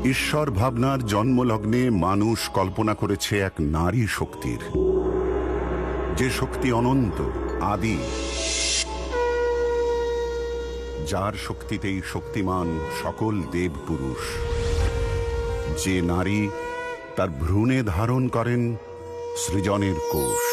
ঈশ্বর ভাবনার জন্মলগ্নে মানুষ কল্পনা করেছে এক নারী শক্তির, যে শক্তি অনন্ত, আদি, যার শক্তিতেই শক্তিমান সকল দেবপুরুষ। যে নারী তার ভ্রূণে ধারণ করেন সৃজনের কোষ।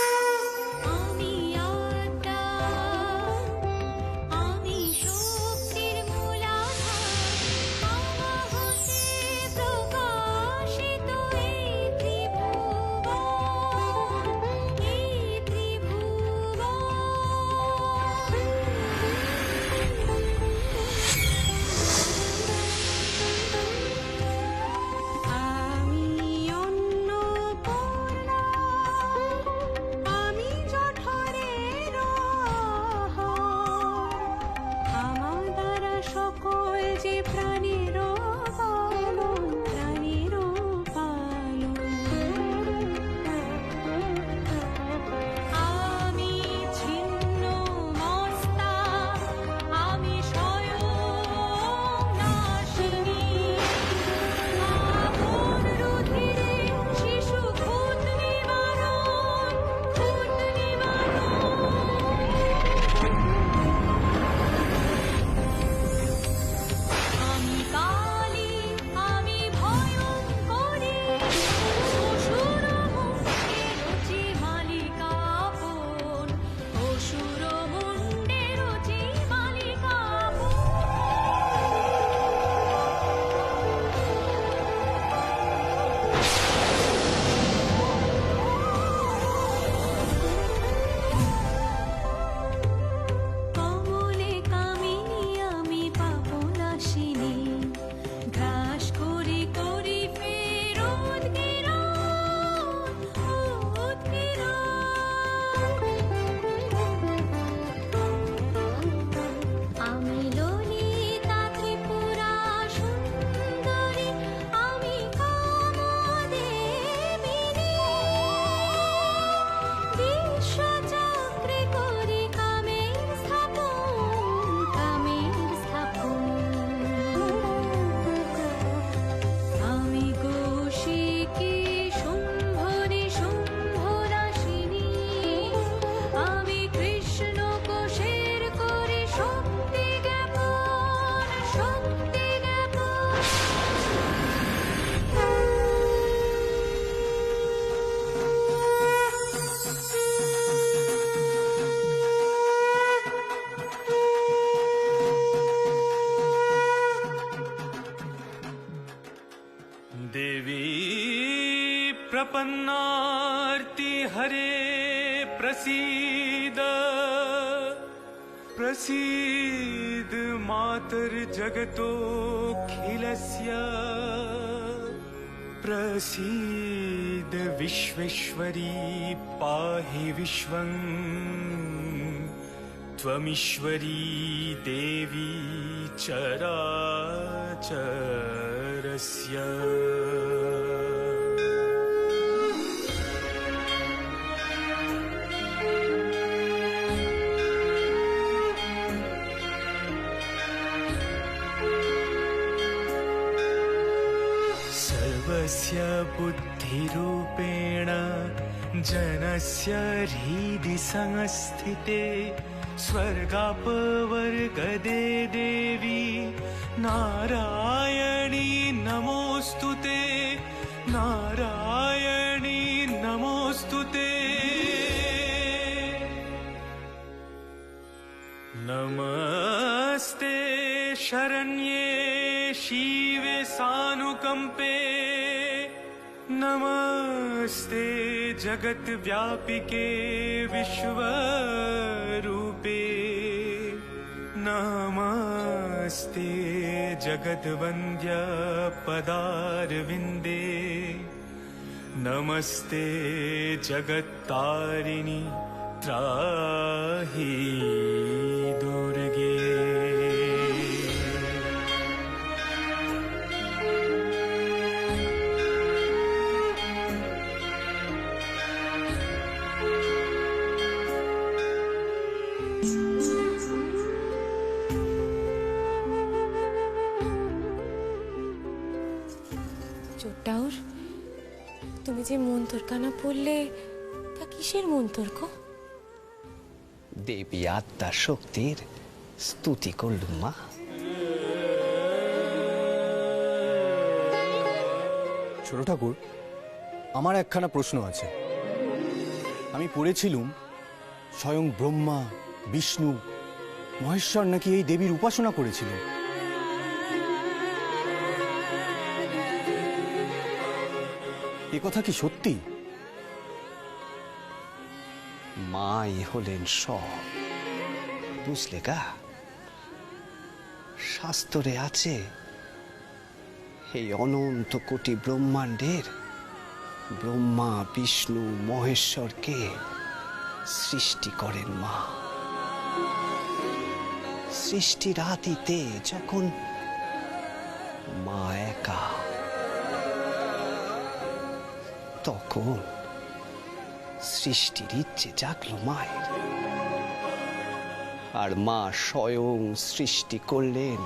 प्रपन्नार्ति हरे प्रसीद प्रसीद मातर्जगतोऽखिलस्य प्रसीद विश्वेश्वरी पाहि विश्वं त्वमीश्वरी देवी चराचरस्य। सर्वस्य बुद्धिरूपेण जनस्य हृदि संस्थिते स्वर्गापवर्गदे देवी नारायणी नमोऽस्तुते, नारायणी नमोऽस्तुते। नमस्ते शरण्ये शिवे सानुकंपे, नमस्ते जगद्व्यापिके विश्वरूपे, नमस्ते जगद्वन्द्य पदारविन्दे, नमस्ते जगत्तारिणि त्राहि दुर्गे। চোরটাউর, তুমি যে মন্তরকানা পড়লে তা কিসের মন্তর্ক? দেবী আত্মা শক্তির স্তুতি করলুম মা। ছোট ঠাকুর, আমার একখানা প্রশ্ন আছে। আমি পড়েছিলুম স্বয়ং ব্রহ্মা, বিষ্ণু, মহেশ্বর নাকি এই দেবীর উপাসনা করেছিলেন। এ কথা কি সত্যি? মাই হলেন সব, বুঝলে গা? শাস্ত্রে আছে এই অনন্ত কোটি ব্রহ্মাণ্ডের ব্রহ্মা, বিষ্ণু, মহেশ্বরকে সৃষ্টি করেন মা। সৃষ্টির আদিতে যখন মা একা, তখন সৃষ্টির ইচ্ছে জাগলো মায়ের, আর মা স্বয়ং সৃষ্টি করলেন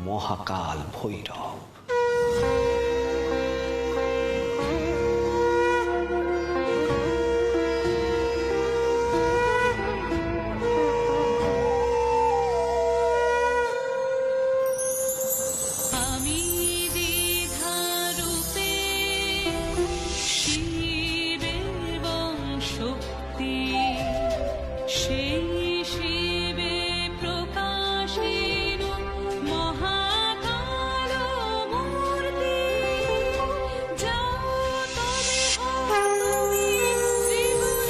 মহাকাল ভৈরব। আমি দ্বিধারূপে শিবের বংশোক্তি, সেই শিবে প্রকাশিত মহাকাল মূর্তি। যাও তবে হই ত্রিগুণ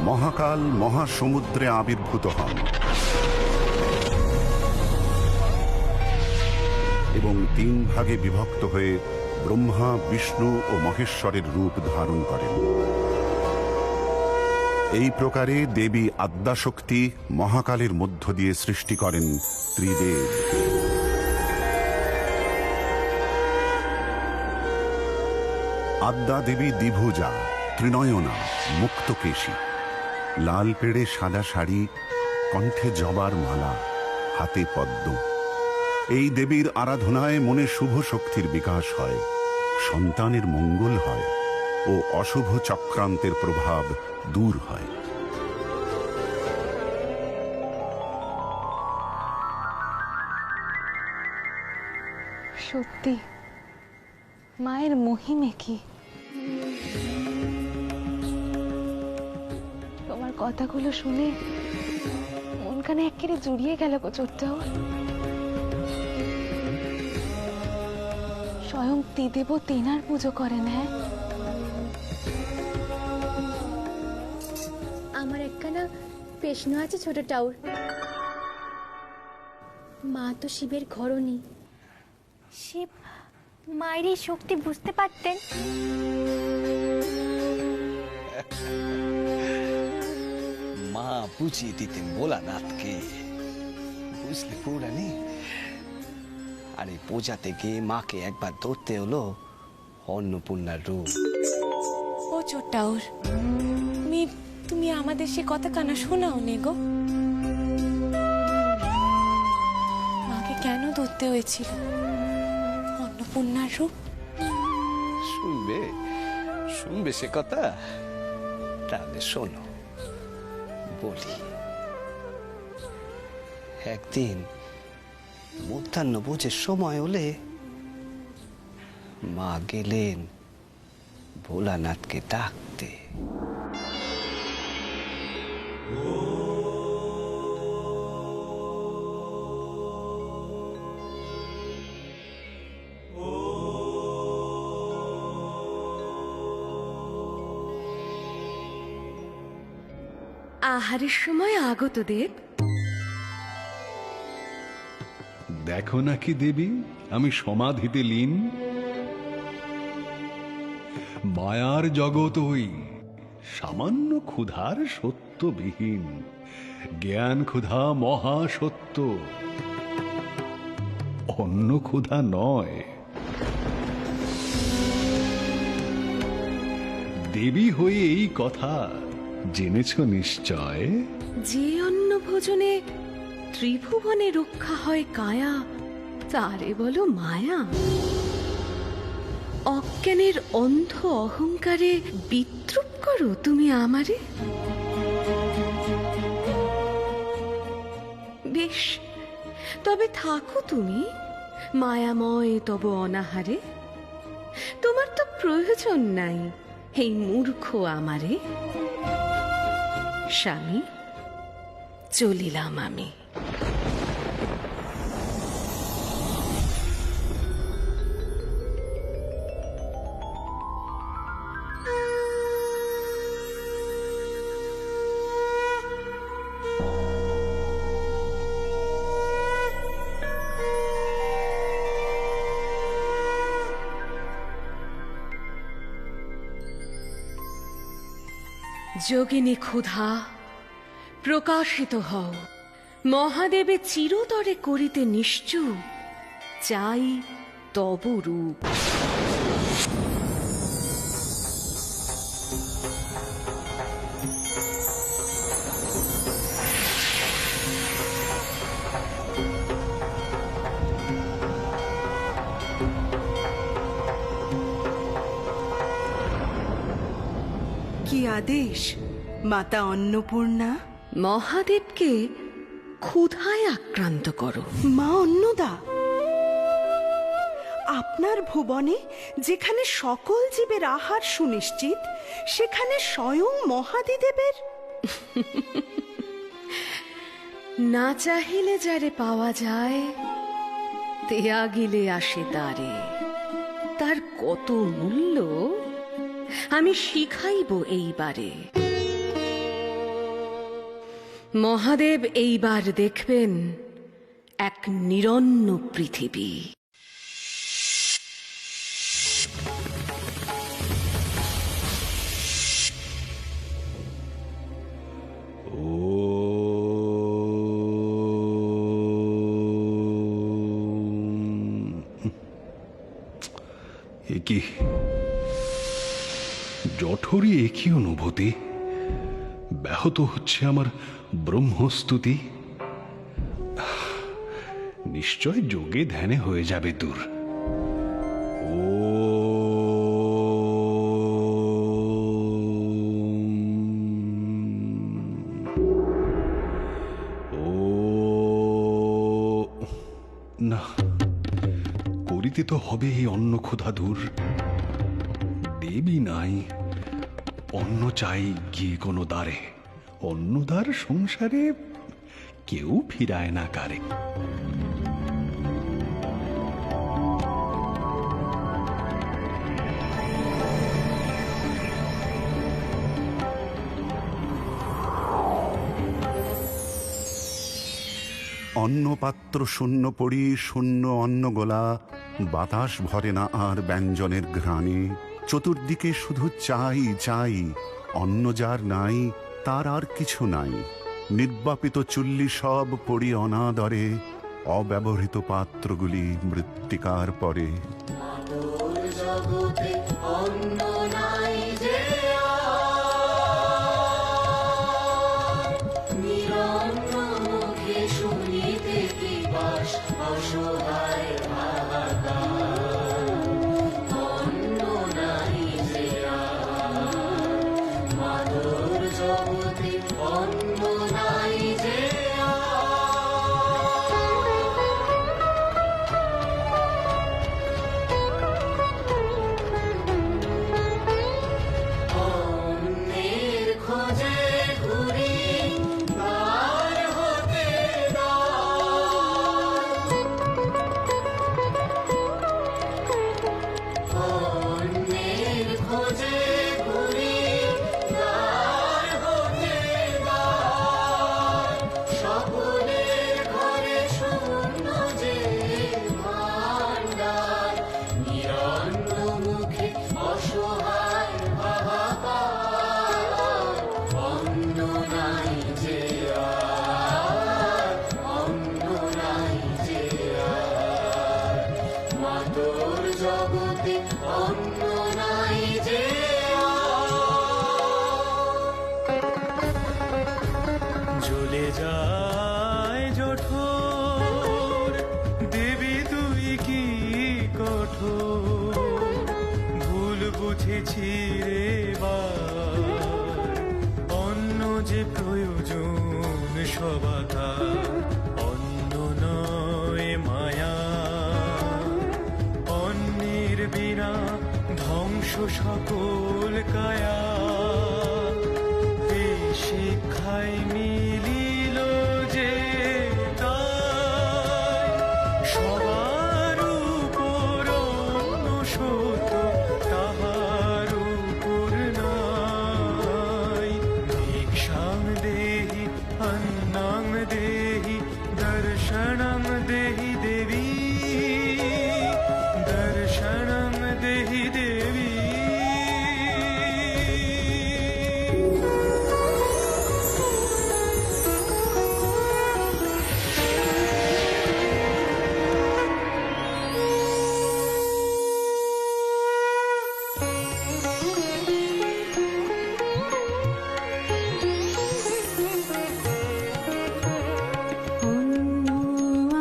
মহাকাল মহাসমুদ্রে আবির্ভূত হন এবং 3 ভাগে বিভক্ত হয়ে ব্রহ্মা, বিষ্ণু ও মহেশ্বরের রূপ ধারণ করেন। এই প্রকারে দেবী আদ্যাশক্তি মহাকালের মধ্য দিয়ে সৃষ্টি করেন ত্রিদেব। আদ্যা দেবী দ্বিভুজা, ত্রিনয়না, মুক্তকেশী, লাল পেড়ে সাদা শাড়ি, কণ্ঠে জবার মালা, হাতে পদ্ম। এই দেবীর আরাধনায় মনে শুভ শক্তির বিকাশ হয়, সন্তানের মঙ্গল হয় ও অশুভ চক্রান্তের প্রভাব দূর হয়। সত্যি মায়ের মহিমে কি! তোমার কথাগুলো শুনে মন কানে একেবারে জুড়িয়ে গেল গো চোরটাউর। স্বয়ং ত্রিদেব তেনার পুজো করেন। হ্যাঁ, আমার একখানা প্রশ্ন আছে ছোট টাউর। মা তো শিবের ঘরণী, শিব মায়ের এই শক্তি বুঝতে পারতেন? মা বুঝিয়ে দিতেন ভোলানাথকে, বুঝলে পুরানি? আর এই পূজাতে গিয়ে মাকে একবার ধরতে হলো অন্নপূর্ণার রূপ। ও চোরটাউর, তুমি আমাদের সে কথা কানা শোনাও নে গো। মাকে কেন ধরতে হয়েছিল অন্নপূর্ণার রূপ? শুনবে শুনবে সে কথা? তাহলে শোনো, বলি। একদিন মধ্যাহ্ন ভোজের সময় হলে মা গেলেন ভোলানাথকে ডাকতে। আহারের সময় আগত দেব। দেখো নাকি দেবী, আমি সমাধিতে লীন। মায়ার জগৎ হই সামান্য ক্ষুধার সত্যবিহীন, জ্ঞান ক্ষুধা মহা সত্য, অন্য ক্ষুধা নয়। দেবী হয়ে এই কথা জেনেছ নিশ্চয়। যে অন্ন ভোজনে ত্রিভুবনে রক্ষা হয় কায়া, তারে বলো মায়া। অজ্ঞানের অন্ধ অহংকারে বিদ্রুপ করো তুমি আমারে। বেশ, তবে থাকো তুমি মায়াময় তব অনাহারে। তোমার তো প্রয়োজন নাই এই মূর্খ আমারে। স্বামী, চলিলাম আমি। যোগিনী ক্ষুধা প্রকাশিত হও, মহাদেবে চিরতরে করিতে নিশ্চুপ, চাই তব রূপ। কি আদেশ মাতা অন্নপূর্ণা? মহাদেবকে ক্ষুধায় আক্রান্ত করো। মা অন্নদা, আপনার ভুবনে যেখানে সকল জীবের আহার সুনিশ্চিত, সেখানে স্বয়ং মহাদিদেবের। না চাহিলে যারে পাওয়া যায়, ত্যাগিলে আসে তারে। তার কত মূল্য আমি শিখাইব এইবারে। মহাদেব এইবার দেখবেন এক নিরন্ন পৃথিবী। কি জঠরি, একই অনুভূতি। ব্যাহত হচ্ছে আমার ব্রহ্মস্তুতি। নিশ্চয় যোগে ধ্যানে হয়ে যাবে দূর। না, করিতে তো হবে এই অন্ন ক্ষুধা দূর। দেবী নাই, অন্ন চাই গিয়ে কোনো দ্বারে। অন্নদার সংসারে কেউ ফিরায় না কারে। অন্নপাত্র শূন্য পড়ি, শূন্য অন্নগোলা, বাতাস ভরে না আর ব্যঞ্জনের ঘ্রাণে। চতুর্দিকে শুধু চাই চাই, অন্ন যার নাই তার আর কিছু নাই। নির্বাপিত চুল্লি সব পড়ি অনাদরে, অব্যবহৃত পাত্রগুলি মৃত্তিকার পরে। জগতে অন্য নাই যে। সকল কায়া, এই শিক্ষায় মিলিল যে তাই সবার উপর অনুসত তাহার উপর নাই। ভিক্ষাং দেহি অন্নাং দেহি দর্শনং দেহি দেবী, দর্শনং দেহি দেবী।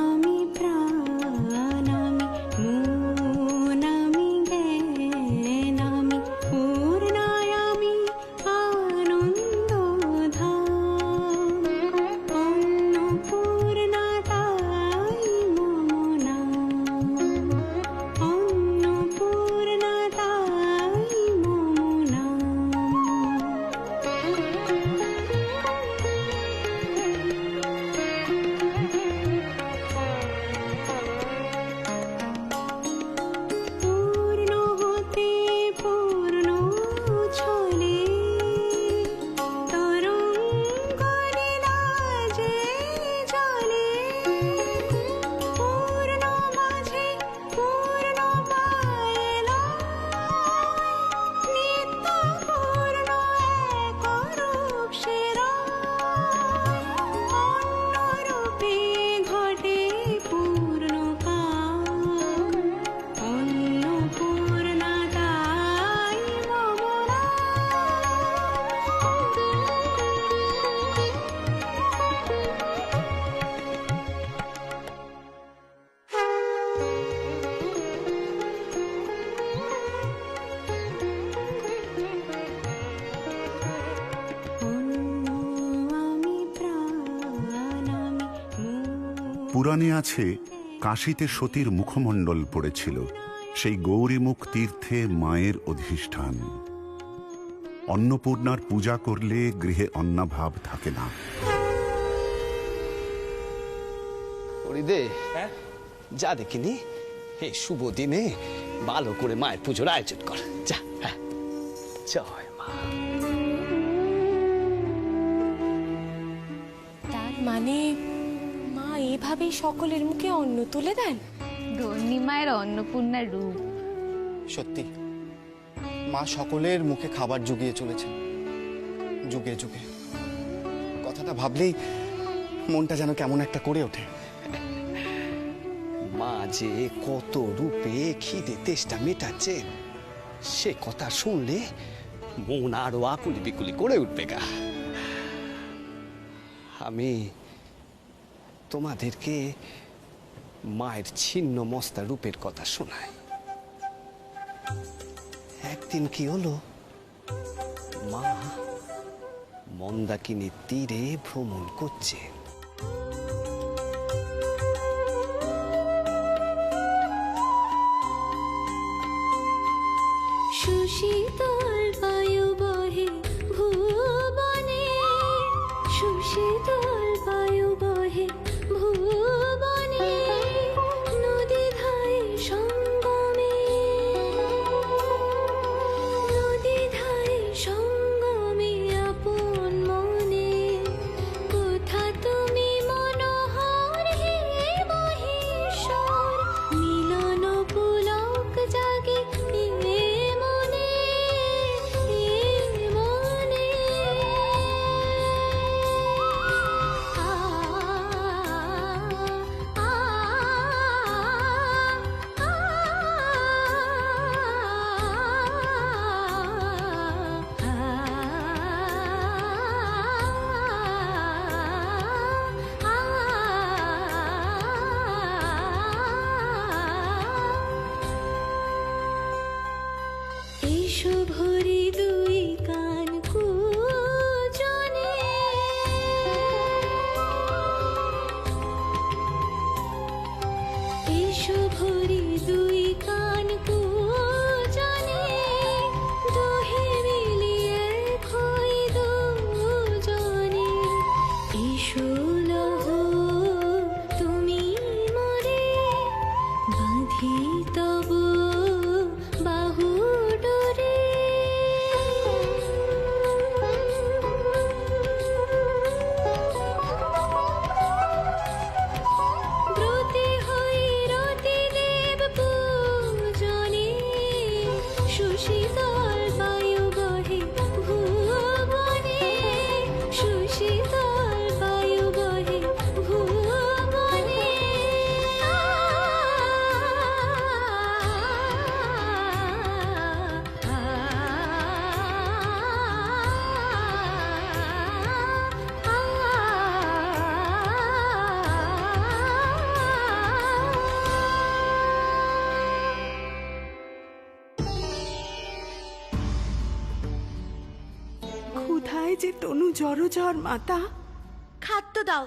আমি প্রাণামি মনামি জ্ঞানামি পূর্ণায়ামি আনন্দ ধাম, অন্নপূর্ণাতাই মম নাম, অন্নপূর্ণাতাই মম নাম। পূর্ণ হতে পূর্ণ ছলে তরঙ্গ লীলা যে জলে, পূর্ণ মাঝে পূর্ণ পায়লা, নিত্য পূর্ণ এক রূপ সেরা, অন্যরূপে ঘটে পূর্ণ কাম, অন্নপূর্ণাতাই মম নাম। আমি প্রাণামি পুরাণে আছে কাশীতে সতীর মুখমণ্ডল পড়েছিল, সেই গৌরীমুখ তীর্থে মায়ের অধিষ্ঠান। অন্নপূর্ণার পূজা করলে গৃহে অন্নাভাব থাকে না। হরিদে, যা দেখিনি এই শুভ দিনে ভালো করে মায়ের পুজোর আয়োজন কর, যা। হ্যাঁ, জয় মা। তার মানে মা এভাবেই সকলের মুখে অন্ন তুলে দেন? ধন্যী মায়ের অন্নপূর্ণার রূপ। সত্যি মা সকলের মুখে খাবার জুগিয়ে চলেছে, যুগে যুগে। কথাটা ভাবলেই মনটা যেন কেমন একটা করে ওঠে। মা যে কত রূপে খিদে তেষ্টা মেটাচ্ছে, সে কথা শুনলে মন আরো আকুলি বিকুলি করে উঠবে গা। আমি তোমাদেরকে মায়ের ছিন্ন মস্তা রূপের কথা শোনাই। একদিন কি হলো, মা মন্দাকিনীর তীরে ভ্রমণ করছে। সুশীতল বায়ু বহে ভুবনে, সুশীতল বায়ু বহে ভুবনে, নদী ধারে সঙ্গমে, নদী ধারে সঙ্গমে আপন মনে, কোথা তুমি মনোহর হে মহেশ্বর, মিলন পুলক জাগে এ মনে, এ মনে। আ আ এসো ভরি দুই কান কুজনে, এসো ভরি দুই কান কুজনে, বাঁধি তব বাহু ডোরে ব্রতী হই রতি দেব পূজনে সুশীতল বায়ু বহে ভুবনে সুশীতল বায়ু বহে ভুবনে ক্ষুধায় যে তনু জড় মাতা। খাদ্য দাও,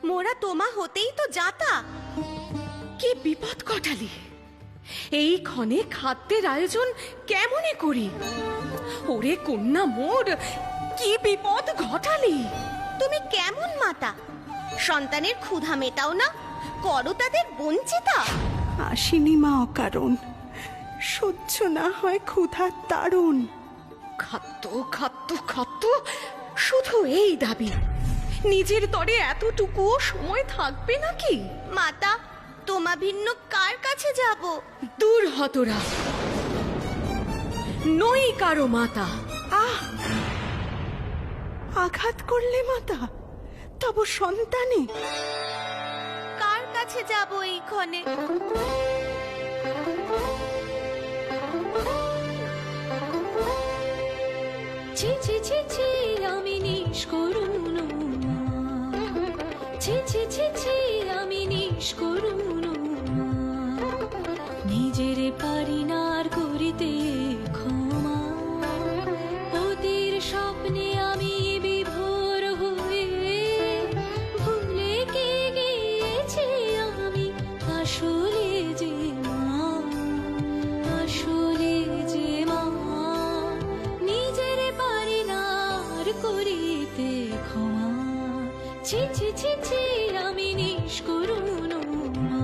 মোরা তোমা হতেই তো যাতা। কি বিপদ ঘটালি! এই ক্ষণে খাদ্যের আয়োজন কেমনে করি? ওরে কন্যা মোর, কি বিপদ ঘটালি! তুমি কেমন মাতা? সন্তানের ক্ষুধা মেটাও না, করো তাদের বঞ্চিতা। আসিনি মা অকারণ, সহ্য না হয় ক্ষুধার তাড়ন। খাদ্য খাদ্য খাদ্য, শুধু এই দাবি। নিজের তরে এতটুকু সময় থাকবে নাকি? মাতা, তোমা ভিন্ন কার কাছে যাব? দূর হতরা, নই কারো মাতা। আহ, আঘাত করলে মাতা তব সন্তানে। কার কাছে যাব এই ক্ষণে? ছি ছি ছি ছি আমি নিষ্করুণ মা। ছি ছি ছি ছি আমি নিষ্করুণ মা। নিজের পারি না আর করিতে ক্ষমা। অতির স্বপ্নে আমি বিভোর হয়ে ভুলে কে গিয়েছি আমি আসলে যে মা, আসলে যে মা। নিজের পারি না আর করিতে ক্ষমা। ছি ছি ছি ছি আমি নিষ্করুণ মা।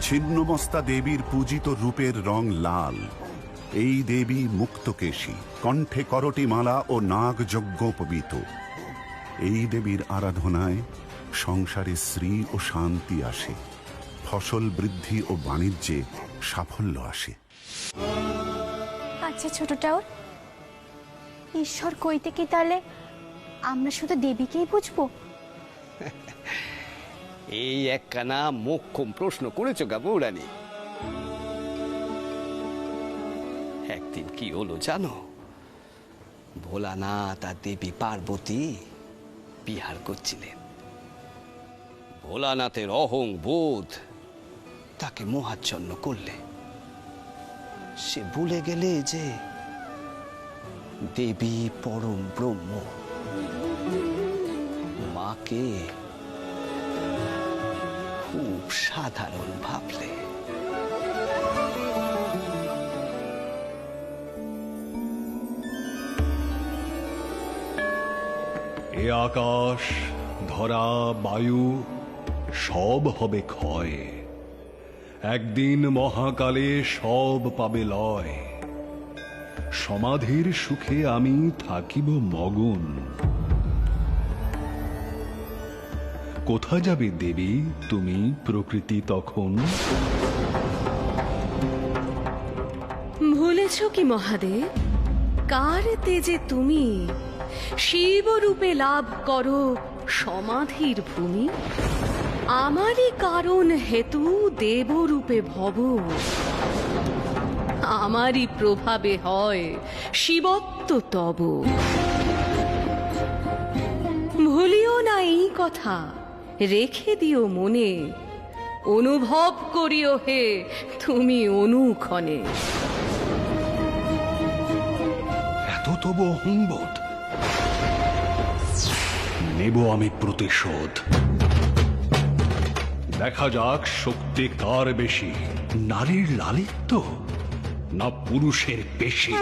ছিন্নমস্তা দেবীর পূজিত রূপের রং লাল। এই দেবী মুক্তকেশী, কণ্ঠে করটি মালা ও নাগ যজ্ঞোপবীত। এই দেবীর আরাধনায় সংসারে শ্রী ও শান্তি আসে, ফসল বৃদ্ধি ও বাণিজ্যে সাফল্য আসে। আচ্ছা ছোট টাওর, ঈশ্বর কইতে কি তাহলে আমরা শুধু দেবীকেই বুঝবো? এই একখানা মোক্ষম প্রশ্ন করেছো গা বৌরানী। একদিন কি হলো জানো? ভোলানাথ আর দেবী পার্বতী বিহার করছিলেন। ভোলানাথের অহং বোধ তাকে মোহাচ্ছন্ন করলে। সে ভুলে গেলে যে দেবী পরম ব্রহ্ম। মাকে খুব সাধারণ ভাবলে। এ আকাশ, ধরা, বায়ু সব হবে ক্ষয়। একদিন মহাকালে সব পাবে লয়। সমাধির সুখে আমি থাকিব মগন। কোথা যাবে দেবী তুমি প্রকৃতি তখন? ভুলেছ কি মহাদেব, কার তেজে তুমি শিব রূপে লাভ করো সমাধির ভূমি? আমারই কারণ হেতু দেবরূপে ভব, আমারই প্রভাবে হয় শিবত্ব তব। ভুলিও না এই কথা, রেখে দিও মনে, অনুভব করিও হে তুমি অনুক্ষণে। এত তবু অহংবোধ, নেব আমি প্রতিশোধ। দেখা যাক শক্তি কার বেশি, নারীর লালিত্য না পুরুষের পেশি।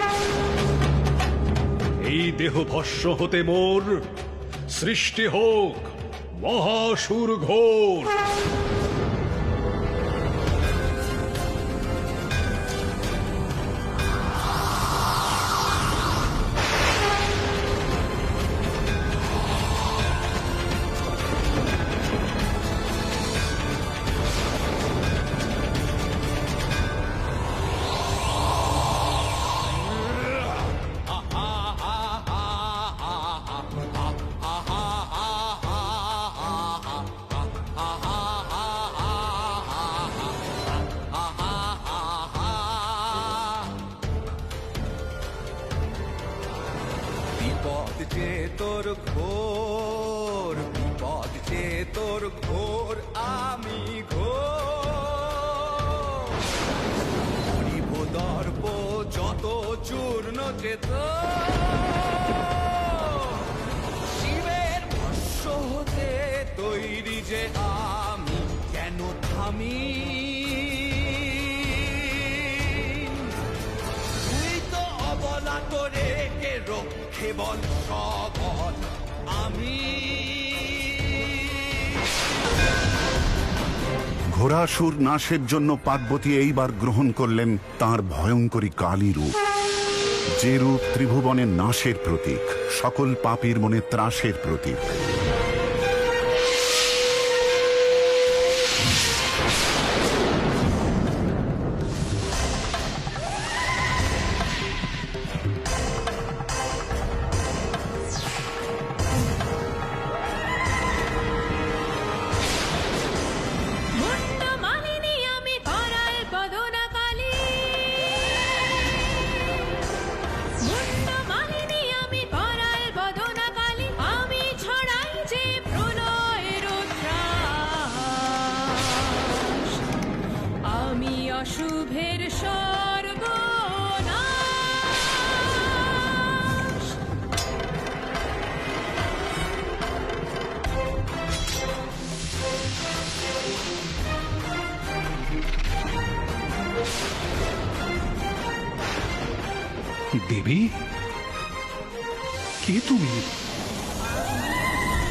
এই দেহ ভস্ম হতে মোর সৃষ্টি হোক মহাসুর ঘোর। বিপদ যে তোর ঘোর, বিপদ যে তোর ঘোর, আমি ঘোর। হরিব দর্প যত চূর্ণ চেত, শিবের ভস্য হতে তৈরি যে আমি, কেন থামি? তুই তো অবলা করে কে রক্ষে বল সবল আমি। ঘোড়াসুর নাশের জন্য পার্বতী এইবার গ্রহণ করলেন তার ভয়ঙ্করী কালী রূপ, যে রূপ ত্রিভুবনের নাশের প্রতীক, সকল পাপীর মনে ত্রাসের প্রতীক। শুভের সর্বনাশ। দেবী, কে তুমি?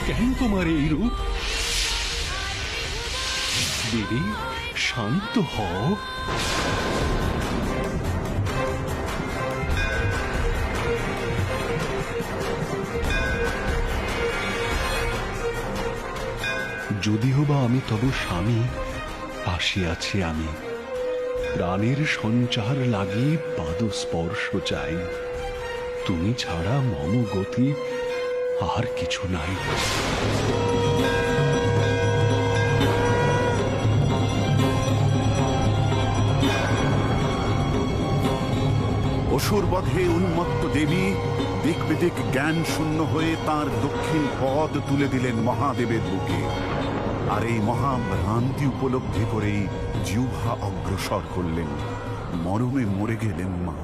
কেন তোমার এই রূপ? দেবী শান্ত হও। যদিও বা আমি তব স্বামী, আসিয়াছি আমি প্রাণের সঞ্চার লাগি পাদ স্পর্শ চাই। তুমি ছাড়া মম গতি আর কিছু নাই। অসুর বধে উন্মত্ত দেবী দিক বিদিক জ্ঞান শূন্য হয়ে তার দক্ষিণ পদ তুলে দিলেন মহাদেবের বুকে। আর এই মহাভ্রান্তি উপলব্ধি করেই জিহ্বা অগ্রসর করলেন, মরমে মরে গেলেন মা।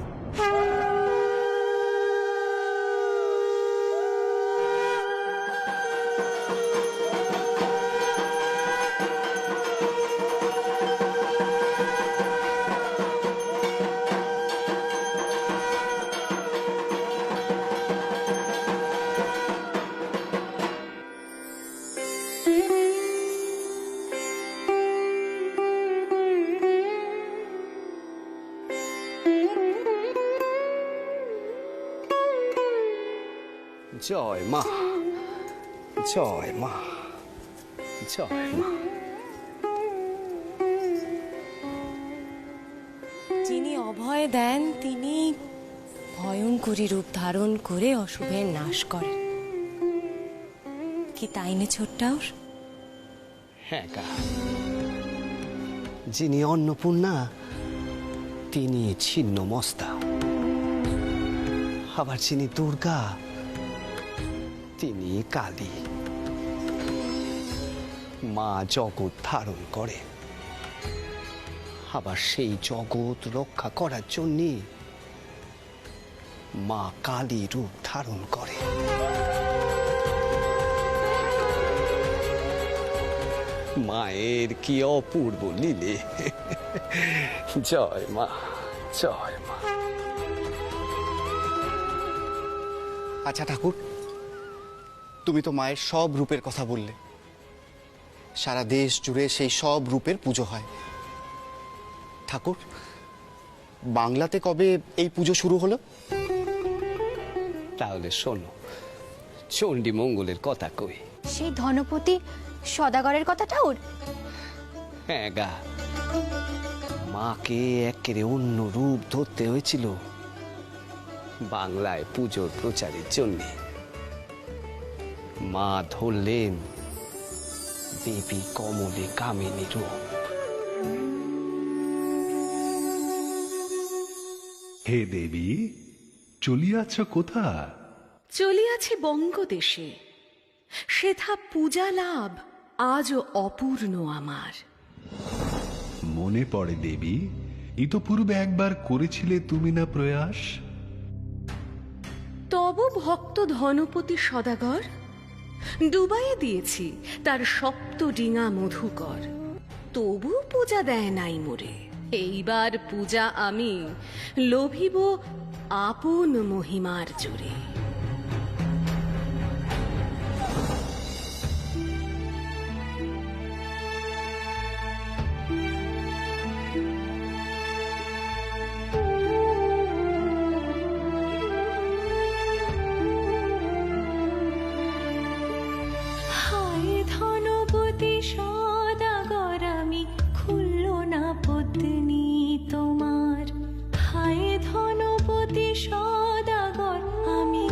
জয় মা, জয় মা, জয় মা। যিনি অভয় দেন তিনি ভয়ঙ্করী রূপ ধারণ করে অশুভের নাশ করেন, কি তাই না ছোট্টাউর? হ্যাঁ গা, যিনি অন্নপূর্ণা তিনি ছিন্ন মস্তা, আবার যিনি দুর্গা তিনি কালী। মা জগৎ ধারণ করে, আবার সেই জগৎ রক্ষা করার জন্য মা কালী রূপ ধারণ করে। মায়ের কি অপূর্ব লীলে। জয় মা, জয় মা। আচ্ছা ঠাকুর, তুমি তো মায়ের সব রূপের কথা বললে, সারা দেশ জুড়ে সেই সব রূপের পুজো হয়। ঠাকুর, বাংলাতে কবে এই পুজো শুরু হলো? তাহলে শোনো, চণ্ডী মঙ্গলের কথা কই। সেই ধনপতি সদাগরের কথা ঠাকুর? হ্যাঁ গা, মাকে একেবারে অন্য রূপ ধরতে হয়েছিল বাংলায় পুজোর প্রচারের জন্য। মা ধরলেন দেবী কমলে কামিনী রূপ। হে দেবী, চলিয়াছ কোথা? চলিয়াছে বঙ্গদেশে, সেথা পূজা লাভ আজও অপূর্ণ আমার। মনে পড়ে দেবী, ইতপূর্বে একবার করেছিলে তুমি না প্রয়াস? তব ভক্ত ধনপতি সদাগর ডুবাইয়ে দিয়েছি তার সপ্ত ডিঙা মধুকর, তবু পূজা দেয় নাই মোরে। এইবার পূজা আমি লোভিব আপন মহিমার জোরে। হায় ধনপতি সদাগর আমি খুলল না পত্নী তোমার। হায় ধনপতি সদাগর আমি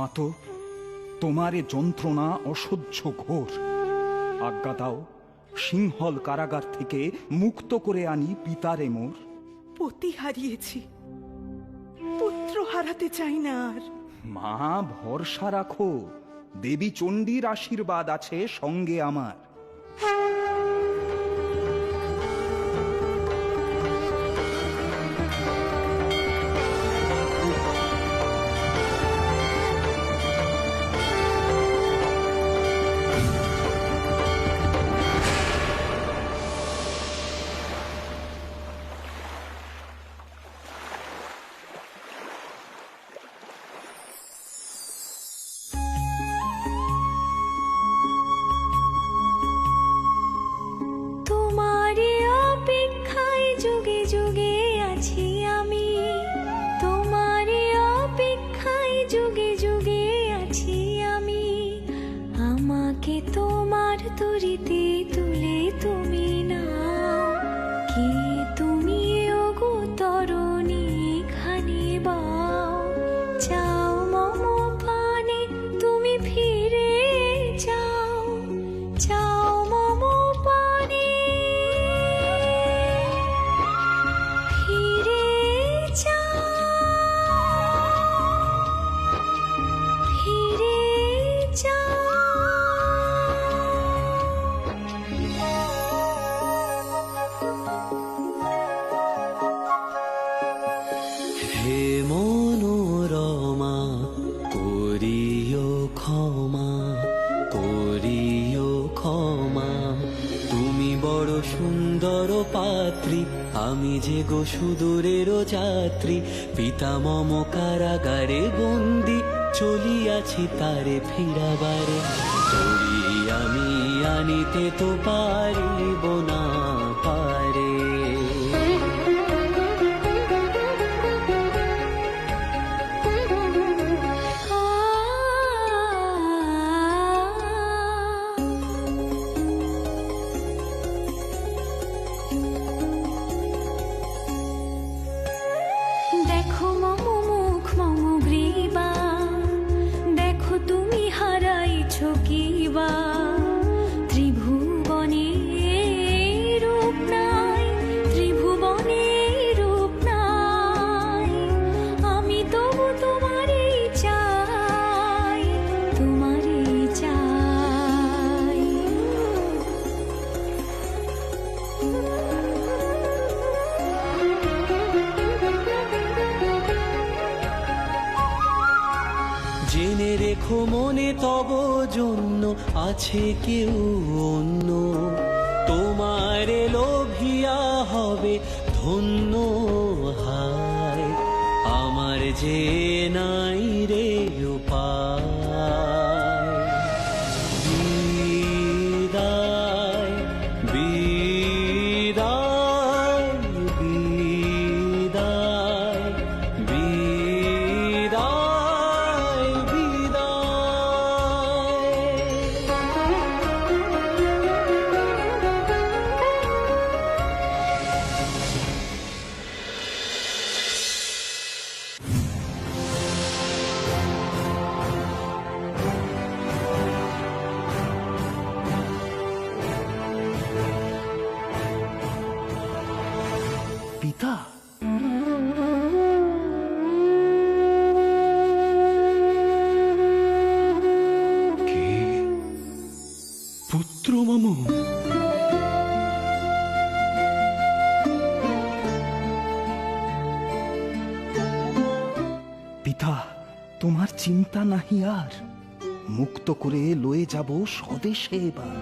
মাতো, তোমার এ যন্ত্রণা অসহ্য ঘোর। আজ্ঞা দাও, সিংহল কারাগার থেকে মুক্ত করে আনি পিতারে মোর। পতি হারিয়েছি, পুত্র হারাতে চাই না আর। মা, ভরসা রাখো, দেবী চণ্ডীর আশীর্বাদ আছে সঙ্গে আমার। তোমারে অপেক্ষায় যুগে যুগে আছি আমি, তোমারে অপেক্ষায় যুগে যুগে আছি আমি। আমাকে তোমার তরিতে তুলে তুমি নাও, কে তুমি ওগো তরণী খানি বাও। চাও মম পানে তুমি ফিরে যাও, চাও মম পানে ফিরে যাও, ফিরে যাও। হে মনোরমা করিও ক্ষমা, করিও ক্ষমা। তুমি বড় সুন্দর পাত্রী, আমি যে গো সুদূরের যাত্রী। পিতা মম কারাগারে বন্দি, চলিয়াছি তারে ফিরাবারে। তরি আমি আনিতে তো পারিব না পারে। দেখো মম মুখ মম গ্রীবা, দেখো তুমি হারাইছ কিবা। ত্রিভুবনে রূপ নাই, ত্রিভুবনে রূপ নাই। আমি তবু তোমারই চাই, তোমারই চাই। জেনে রেখো মনে তব জন্য আছে কেউ অন্য। তোমারে লোভিয়া হবে ধন্য, হায় আমার যে নাই রে উপায়। বিদায় বিদায় বিদায় বিদায় পিতা, কে? পুত্র মম? পিতা, তোমার চিন্তা নাহি আর। মুক্ত করে লয়ে যাব স্বদেশে এবার।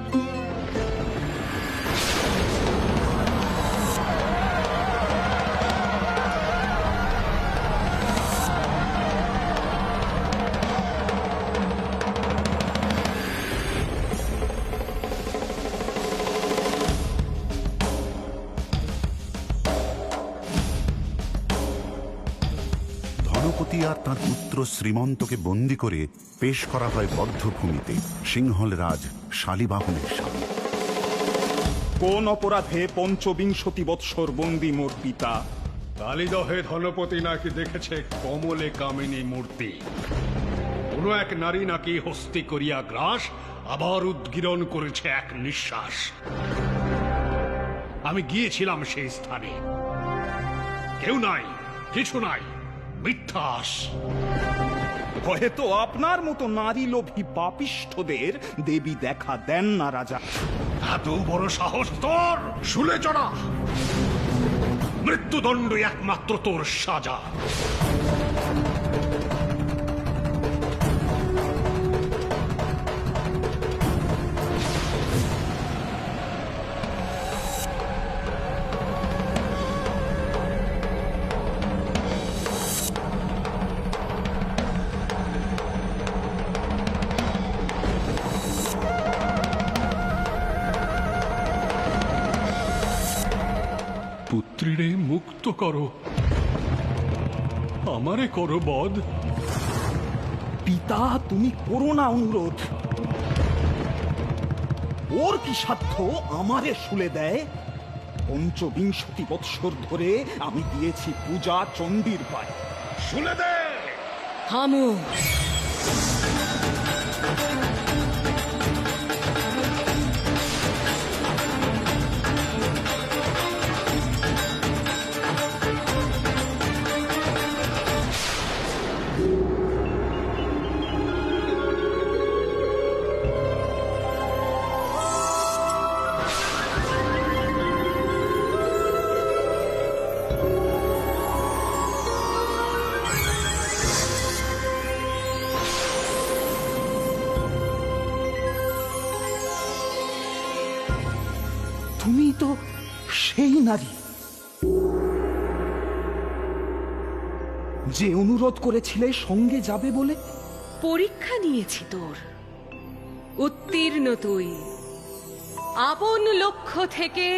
ধনপতি আর তাঁর পুত্র শ্রীমন্তকে বন্দি করে পেশ করা হয় বদ্ধভূমিতে সিংহল রাজ শালীবাহনের সামনে। কোন অপরাধে 25 বৎসর বন্দি মোর পিতা? কালিদহে ধনপতি নাকি দেখেছে কমলে কামিনী মূর্তি। কোন এক নারী নাকি হস্তি করিয়া গ্রাস, আবার উদ্গীরণ করেছে এক নিঃশ্বাস। আমি গিয়েছিলাম সেই স্থানে, কেউ নাই, কিছু নাই, মিথ্যাস। হয়তো আপনার মতো নারী লোভী পাপিষ্ঠদের দেবী দেখা দেন না রাজা। এত বড় সাহস তোর! শুলে চড়া! মৃত্যুদণ্ড একমাত্র তোর সাজা। পুত্রীরে মুক্ত করো, আমারে করো বধ। পিতা, তুমি করো না অনুরোধ। ওর কি সাধ্য আমারে শুলে দেয়? ৫৫ বৎসর ধরে আমি দিয়েছি পূজা চণ্ডীর পায়ে। শুলে দে! থামো। তুমি তো সেই নারী যে অনুরোধ করেছিলে সঙ্গে যাবে বলে। পরীক্ষা নিয়েছি তোর, উত্তীর্ণ তুই। আপন লক্ষ্য থেকে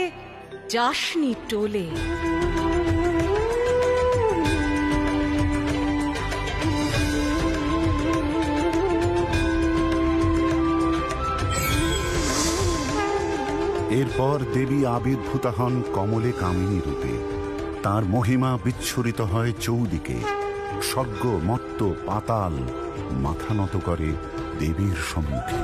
যাসনি টোলে। এরপর দেবী আবির্ভূতা হন কমলে কামিনী রূপে। তার মহিমা বিচ্ছুরিত হয় চৌদিকে। স্বর্গ, মর্ত, পাতাল মাথা নত করে দেবীর সম্মুখে।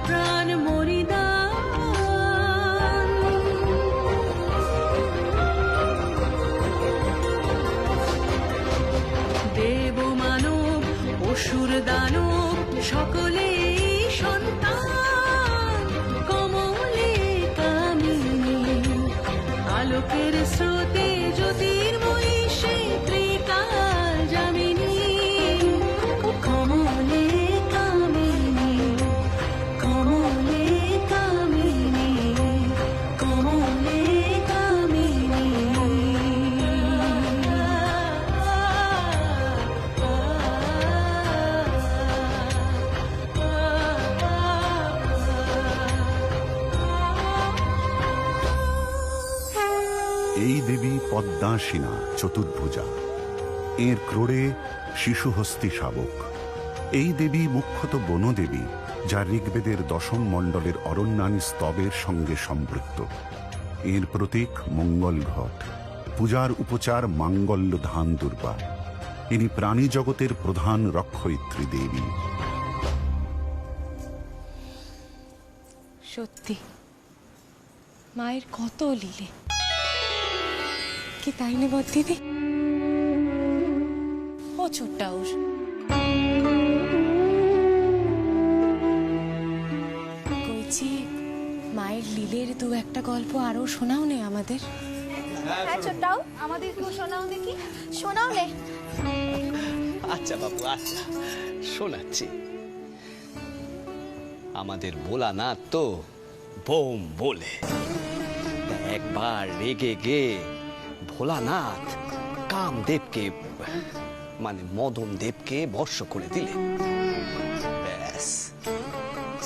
প্রাণ মরিদা পদ্মাসীনা চতুর্ভুজা, এর ক্রোড়ে শিশুহস্তি শাবক। এই দেবী মুখ্যত বনদেবী, যা ঋগ্বেদের দশম মণ্ডলের অরণ্যানী স্তবের সঙ্গে সম্পৃক্ত। এর প্রতীক মঙ্গল ঘট, পূজার উপচার মাঙ্গল্য ধান দুর্বা। ইনি প্রাণী জগতের প্রধান রক্ষয়িত্রী দেবী। সত্যি মায়ের কত লীলে, কি তাই নে দিদি? ও ছোট্টা ওর কইছি, মায়ের লীলের দু একটা গল্প আরো শোনাও নে আমাদের। হ্যাঁ ছোট্টাও, আমাদেরকেও শোনাও দেখি, শোনাও নে। আচ্ছা বাবু, আচ্ছা শোনাচ্ছি। আমাদের ভোলানাথ তো বোম বলে। একবার রেগে গে ভোলানাথ কামদেবকে মানে মদন দেবকে বর্ষ করে দিলেন। ব্যাস,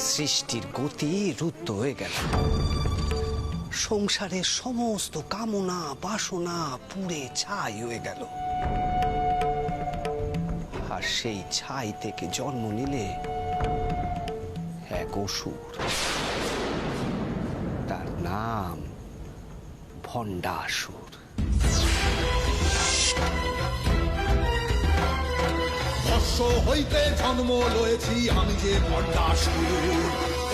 সৃষ্টির গতি রুদ্ধ হয়ে গেল। সংসারের সমস্ত কামনা বাসনা পুড়ে ছাই হয়ে গেল। আর সেই ছাই থেকে জন্ম নিলে এক অসুর, তার নাম ভণ্ডাসুর। বর্ষ হইতে জন্ম লয়েছি আমি যে ভণ্ডাসুর।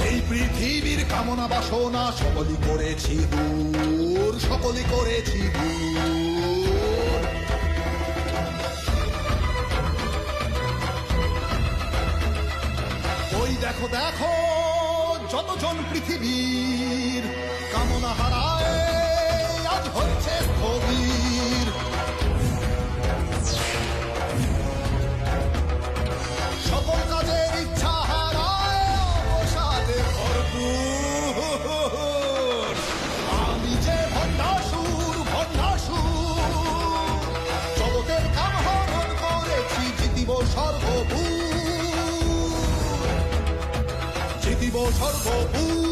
এই পৃথিবীর কামনা বাসনা সকলই করেছি দূর, সকলই করেছি দূর। ওই দেখো দেখো যতজন পৃথিবীর কামনা হারায় আজ হচ্ছে স্থবির। সকল কাজের ইচ্ছা হারায় অবসাদে ভরপুর। আমি যে ভণ্ডাসুর, ভণ্ডাসুর, জগতের কাম হরণ করেছি, জিতিব সর্বভূর, জিতিব সর্বভূর।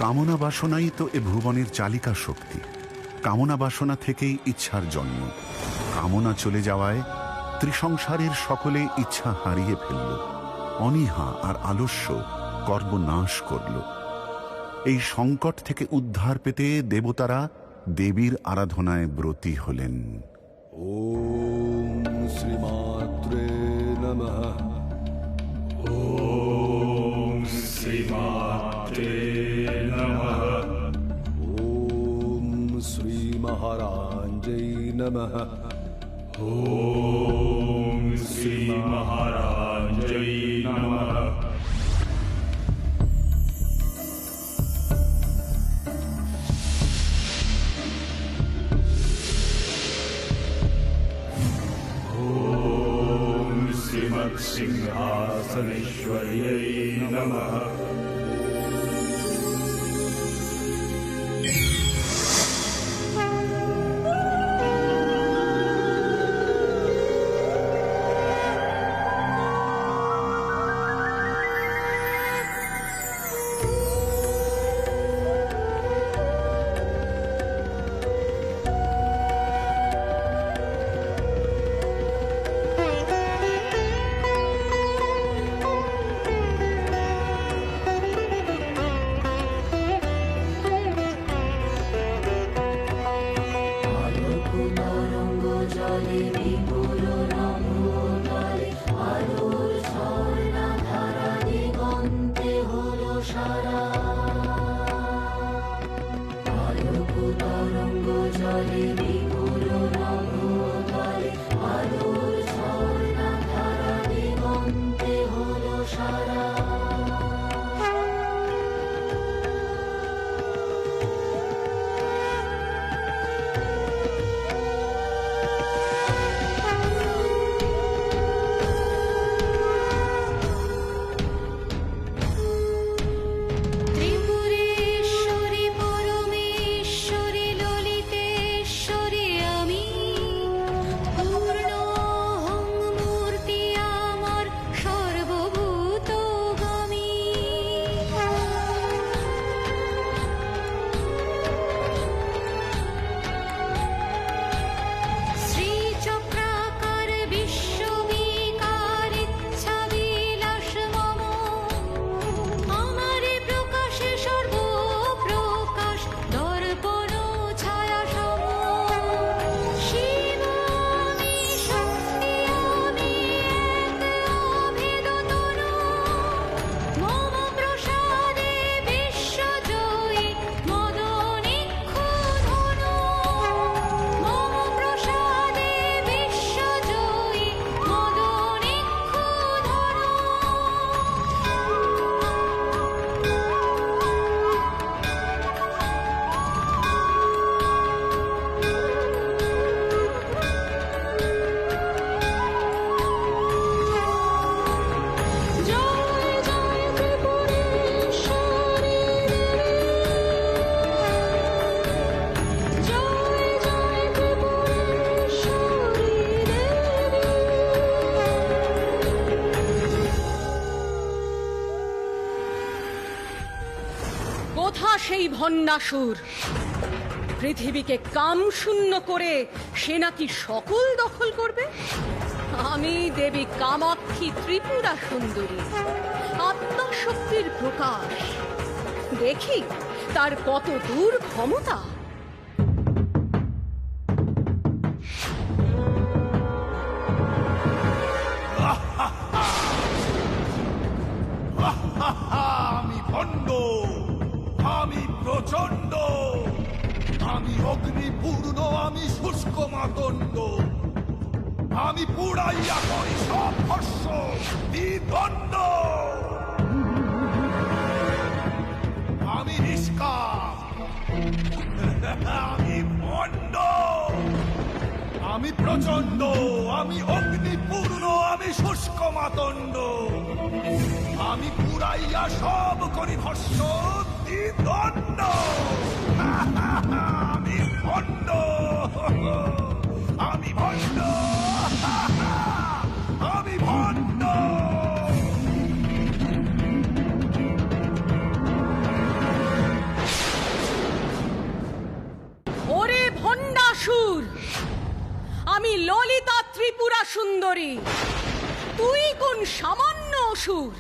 কামনা বাসনাই তো এ ভুবনের চালিকা শক্তি। কামনা বাসনা থেকেই ইচ্ছার জন্ম। কামনা চলে যাওয়ায় ত্রিসংসারের সকলে ইচ্ছা হারিয়ে ফেলল। অনীহা আর আলস্য কর্মনাশ করল। এই সংকট থেকে উদ্ধার পেতে দেবতারা দেবীর আরাধনায় ব্রতী হলেন। ওম শ্রীমাত্রে নমঃ। ওম শ্রীমাত্রে নমঃ। ওম শ্রী মহারাজৈ নমঃ। ওম শ্রী মহারাজৈ নমঃ। ওম শ্রীমৎসিংহাসনেশ্বর্यै নমঃ। ভণ্ডাসুর, পৃথিবীকে কাম শূন্য করে সে নাকি সকল দখল করবে। আমি দেবী কামাক্ষী ত্রিপুরা সুন্দরী, আত্মাশক্তির প্রকাশ। দেখি তার কত দূর ক্ষমতা। আমি ভণ্ড, আমি প্রচন্ড, আমি অগ্নিপূর্ণ, আমি শুষ্ক মাতণ্ড, আমি পুড়াইয়া করি সব ভস্য দ্বিদণ্ড। আমি নিষ্কাম, আমি ভণ্ড, আমি প্রচন্ড, আমি অগ্নিপূর্ণ, আমি শুষ্ক মাতণ্ড, আমি পুরাইয়া সব করি ভস্য দ্বিদণ্ড। আমি ভণ্ড, আমি ভণ্ড, আমি ভণ্ড। ওরে ভণ্ডাসুর, আমি ললিতা ত্রিপুরা সুন্দরী, তুই কোন সামান্য অসুর?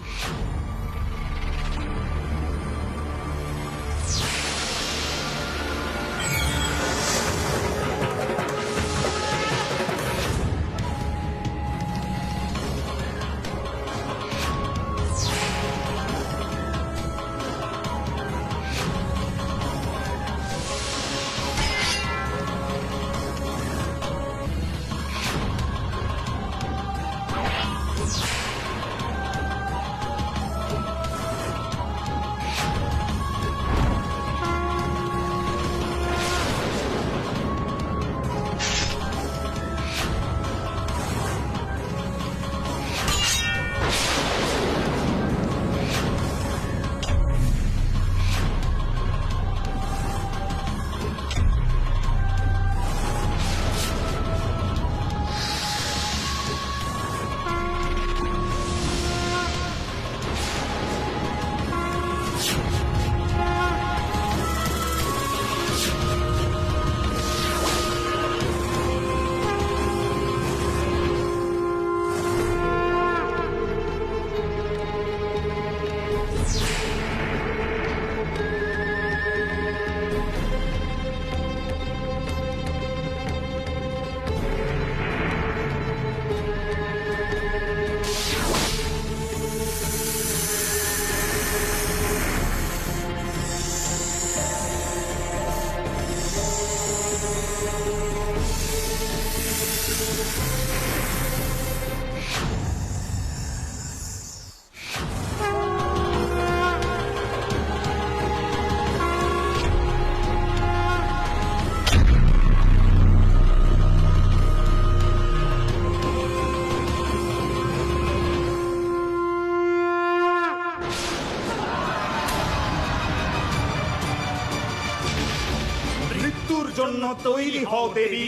জন্য তৈরি হও দেবী।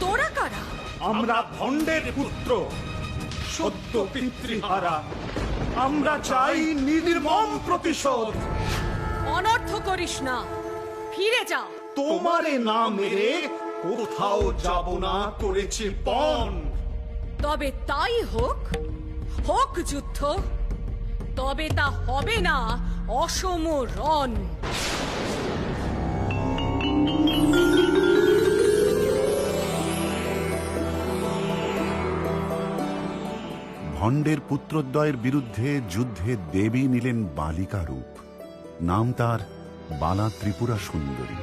তোরা কারা? আমরা ভণ্ডের পুত্র, সত্য পিতৃহারা। আমরা চাই নির্মম প্রতিশোধ। অনর্থ করিস না, ফিরে যা। তোমারে না মেরে কোথাও যাব না, করেছি পণ। তবে তাই হোক, হোক যুদ্ধ, তবে তা হবে না অসম রণ। ভণ্ডের পুত্রদ্বয়ের বিরুদ্ধে যুদ্ধে দেবী নিলেন বালিকা রূপ। নাম তার বালা ত্রিপুরা সুন্দরী।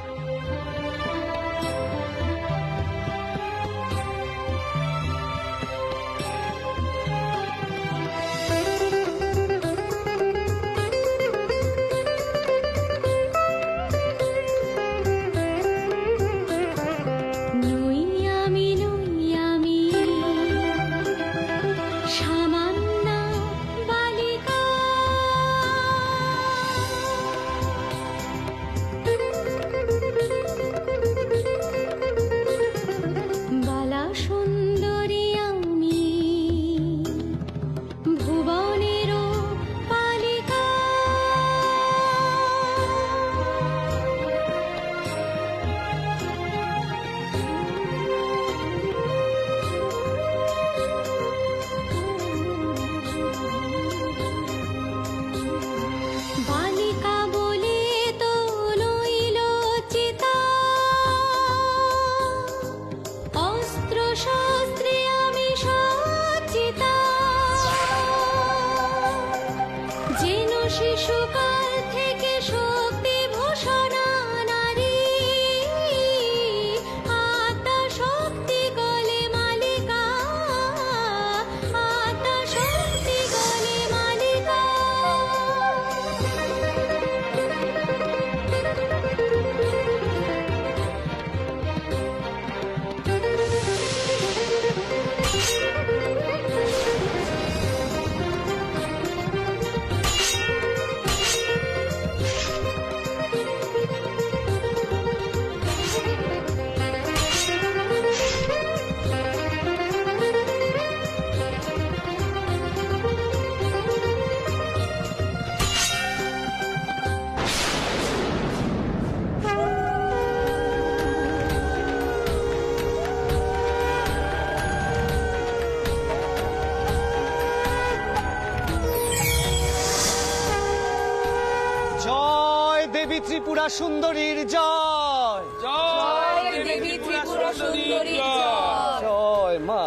ত্রিপুরা সুন্দরীর জয় জয় দেবী ত্রিপুরা সুন্দরী জয়। জয় মা,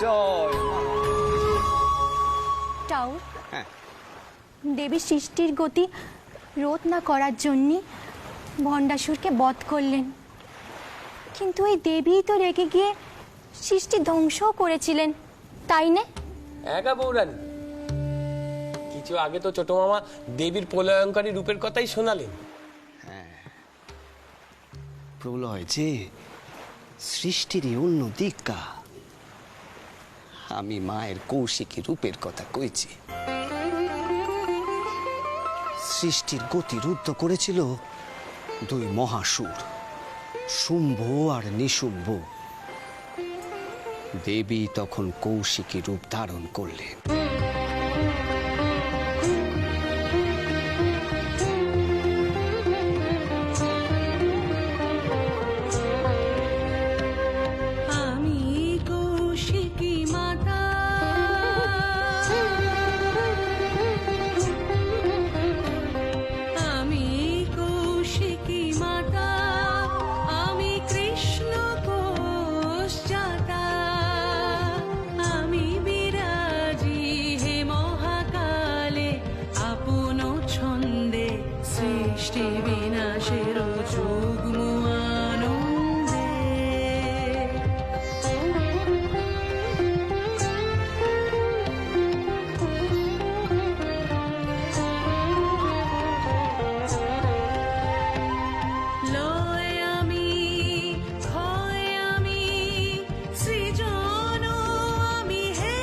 জয় মা। টাউর হ্যাঁ। দেবী সৃষ্টির গতি রোধ না করার জন্যে ভণ্ডাসুরকে বধ করলেন, কিন্তু ওই দেবী তো রেগে গিয়ে সৃষ্টি ধ্বংসও করেছিলেন, তাই না? একা বৌরানী, কিছু আগে তো ছোট মামা দেবীর প্রলয়ঙ্কারী রূপের কথাই শোনালেন। প্রলয় যে সৃষ্টিরই অন্য দিকা। আমি মায়ের কৌশিকী রূপের কথা কইছি। সৃষ্টির গতি রুদ্ধ করেছিল দুই মহাসুর, শুম্ভ আর নিশুম্ভ। দেবী তখন কৌশিকী রূপ ধারণ করলেন। আমি কৌশিকী মাতা, আমি কৌশিকী মাতা, আমি কৃষ্ণ কোষ জাতা, আমি বিরাজি হে মহাকালে, আপন ছন্দে সৃষ্টি বিনাশের যুগ্ম আনন্দে। লয় আমি, ক্ষয় আমি, সৃজন আমি হে,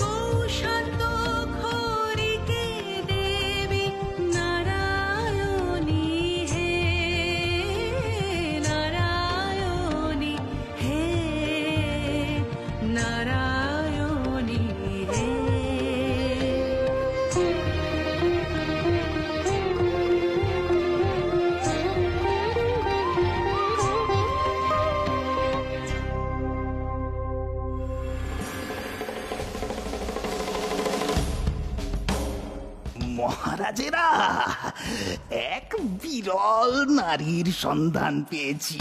কৌশান্ত খরিকে দেবী নারায়ণী হে, নারায়ণী হে, নারায়ণী হে। মহারাজেরা, এক বিরল নারীর সন্ধান পেয়েছি।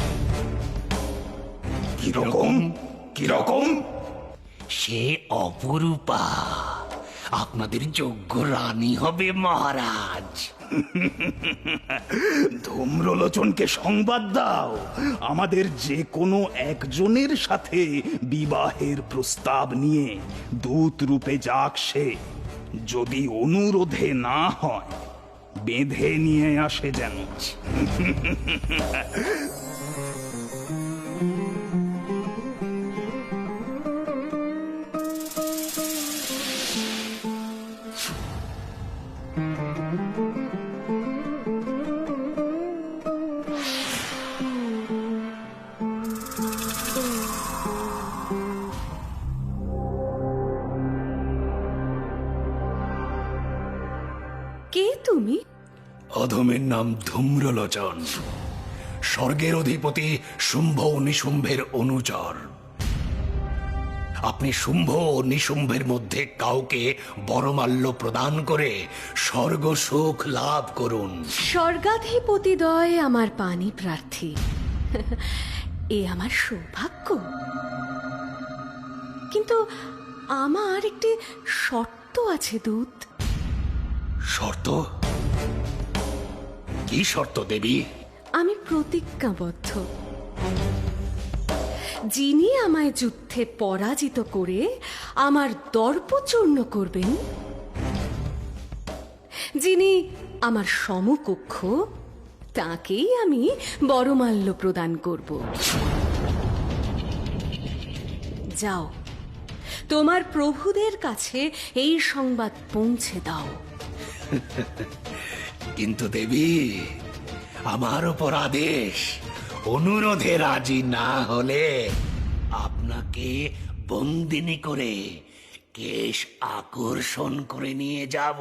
কিরকম কিরকম? সে অপরূপা, আপনাদের যোগ্য রানী হবে মহারাজ। ধূম্রলোচনকে সংবাদ দাও, আমাদের যে কোনো একজনের সাথে বিবাহের প্রস্তাব নিয়ে দূত রূপে যাক সে। যদি অনুরোধে না হয়, বেঁধে নিয়ে আসে যেন। কে তুমি? অধমের নাম ধূম্রলোচন, স্বর্গের অধিপতি শুম্ভ ও নিশুম্ভের অনুচর। আপনি শুম্ভ ও নিশুম্ভের মধ্যে কাউকে বরমাল্য প্রদান করে স্বর্গ সুখ লাভ করুন। স্বর্গাধিপতিদ্বয় আমার পানি প্রার্থী, এ আমার সৌভাগ্য। কিন্তু আমার একটি শর্ত আছে দূত। শর্ত? কি শর্ত দেবী? আমি প্রতিজ্ঞাবদ্ধ, যিনি আমায় যুদ্ধে পরাজিত করে আমার দর্পচূর্ণ করবেন, যিনি আমার সমকক্ষ, তাকেই আমি বরমাল্য প্রদান করব। যাও, তোমার প্রভুদের কাছে এই সংবাদ পৌঁছে দাও। কিন্তু দেবী, আমার উপর আদেশ, অনুরোধে রাজি না হলে আপনাকে বন্দিনী করে কেশ আকর্ষণ করে নিয়ে যাব।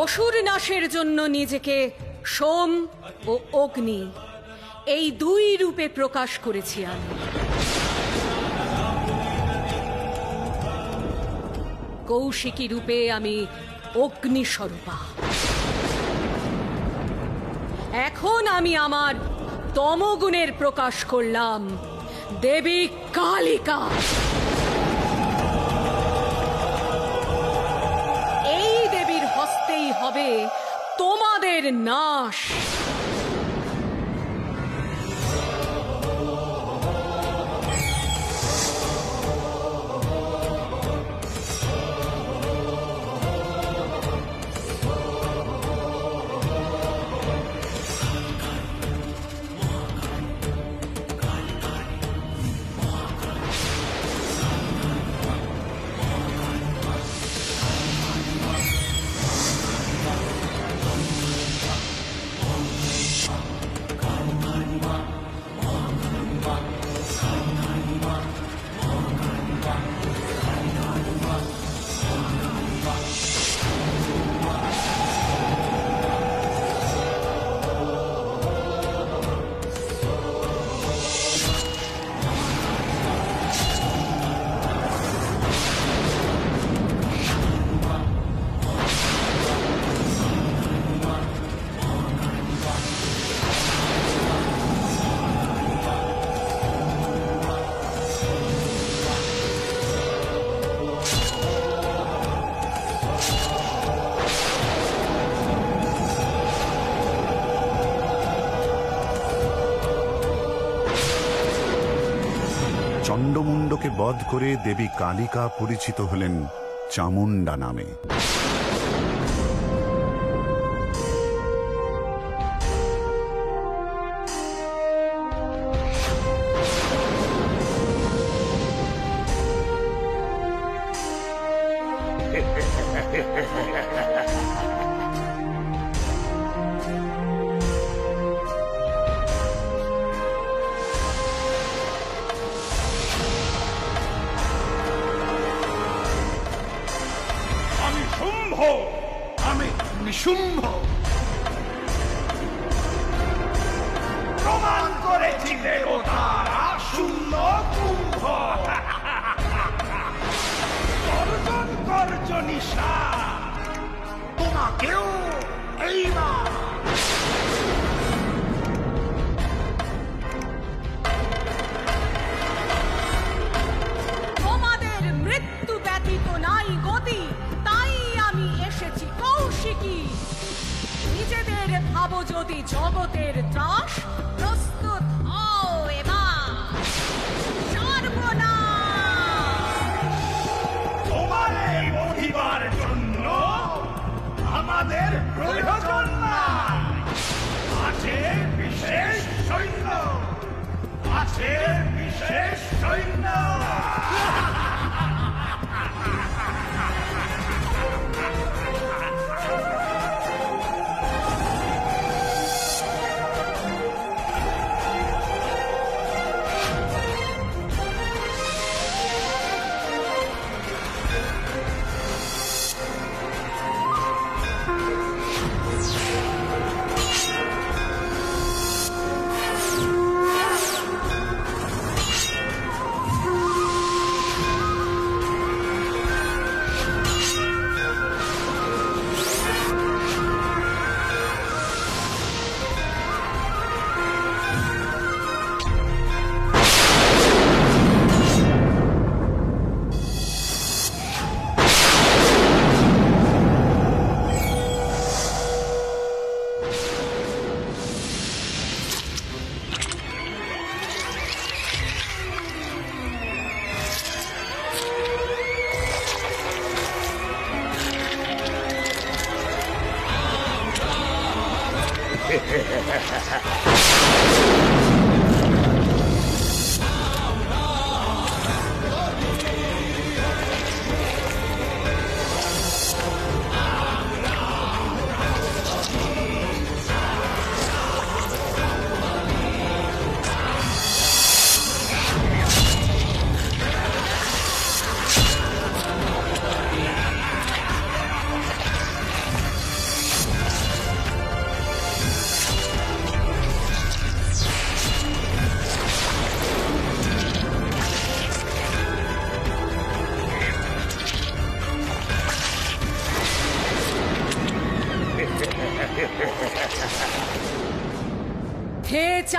অসুর নাশের জন্য নিজেকে সোম ও অগ্নি এই দুই রূপে প্রকাশ করেছি আমি। কৌশিকী রূপে আমি অগ্নিস্বরূপা। এখন আমি আমার তমগুণের প্রকাশ করলাম, দেবী কালিকা। এই দেবীর হস্তেই হবে তোমাদের নাশ। চণ্ডমুণ্ডকে বধ করে দেবী কালিকা পরিচিত হলেন চামুণ্ডা নামে। আমি নিশুম্ভ প্রমাণ করেছি দেবতারা শূন্য কুম্ভ। গর্জন গর্জনিশা তোমাকেও এইবার তোমাদের মৃত্যু ব্যতীত নাই গতি, তাই আমি এসেছি কৌশিকী। নিজেদের ভাবো যদি জগতের ত্রাস, প্রস্তুত হও এবার সর্বনাশ। তোমার এই মহিমার জন্য আমাদের প্রয়োজন নাই। আছে বিশেষ সৈন্য, আছে বিশেষ সৈন্য।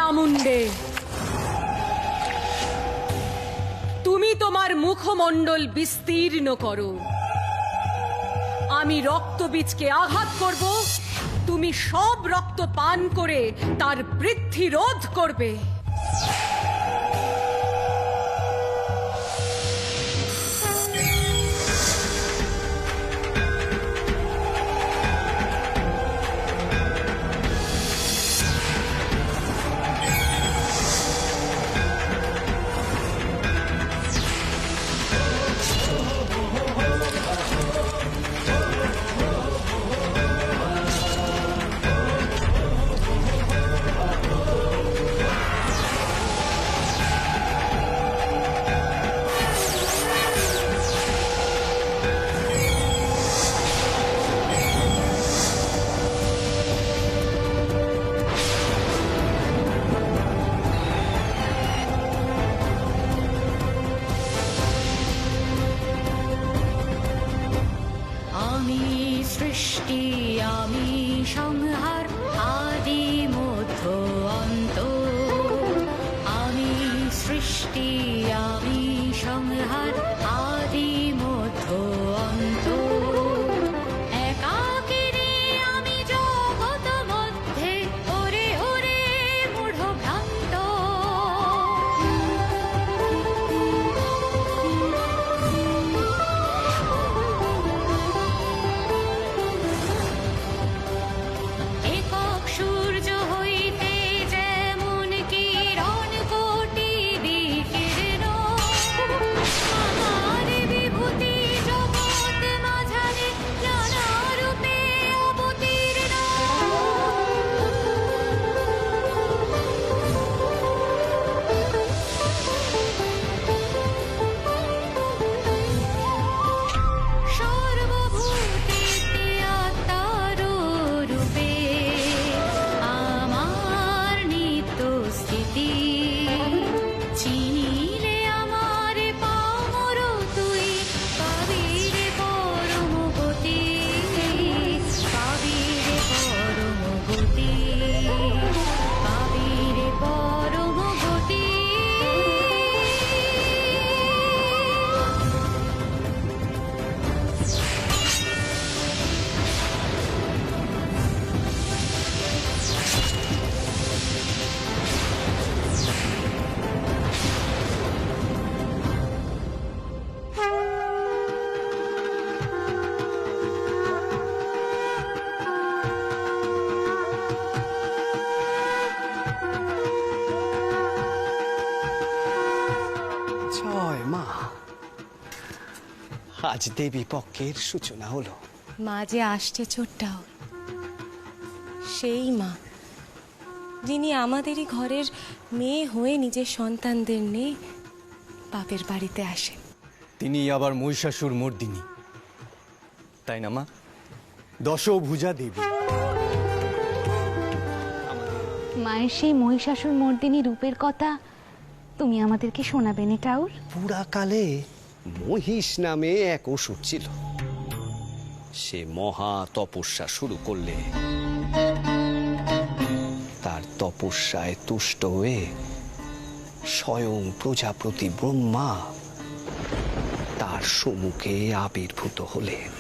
চামুণ্ডে, তুমি তোমার মুখমণ্ডল বিস্তীর্ণ করো। আমি রক্তবীজকে আঘাত করব, তুমি সব রক্ত পান করে তার বৃদ্ধি রোধ করবে। সৃষ্টি আমি সংহার আদি মধ্য অন্ত, আমি সৃষ্টি আমি সংহার আদি মধ্য অন্ত, একাকিনী আমি জগৎ মধ্যে ওরে ওরে মূঢ় ভ্রান্ত। সূর্য হইতে যেমন কিরণ কোটি বিকীর্ণ, আমার বিভূতি জগৎ মাঝারে নানা রূপে অবতীর্ণ। সর্বভূতেতে আত্মার রূপে আমার নিত্য স্থিতি, চিনিলে আমার পামর তুই পাবিরে পরম গতি, পাবিরে পরম গতি, পাবিরে পরম গতি। জয় মা, আজ দেবী পক্ষের সূচনা হলো। মা যে আসছে ছোট্টাও, সেই মা যিনি আমাদেরই ঘরের মেয়ে হয়ে নিজের সন্তানদের নিয়ে বাপের বাড়িতে আসেন। তিনি আবার মহিষাসুর মর্দিনী, তাই না মা? দশভুজা দেবী। মায়ের সেই মহিষাসুর মর্দিনী রূপের কথা তুমি আমাদেরকে শোনাবে না টাউর? পুরাকালে মহিষ নামে এক অসুর ছিল, সে মহা তপস্যা শুরু করলে তার তপস্যায় তুষ্ট হয়ে স্বয়ং প্রজাপতি ব্রহ্মা তার সম্মুখে আবির্ভূত হলেন।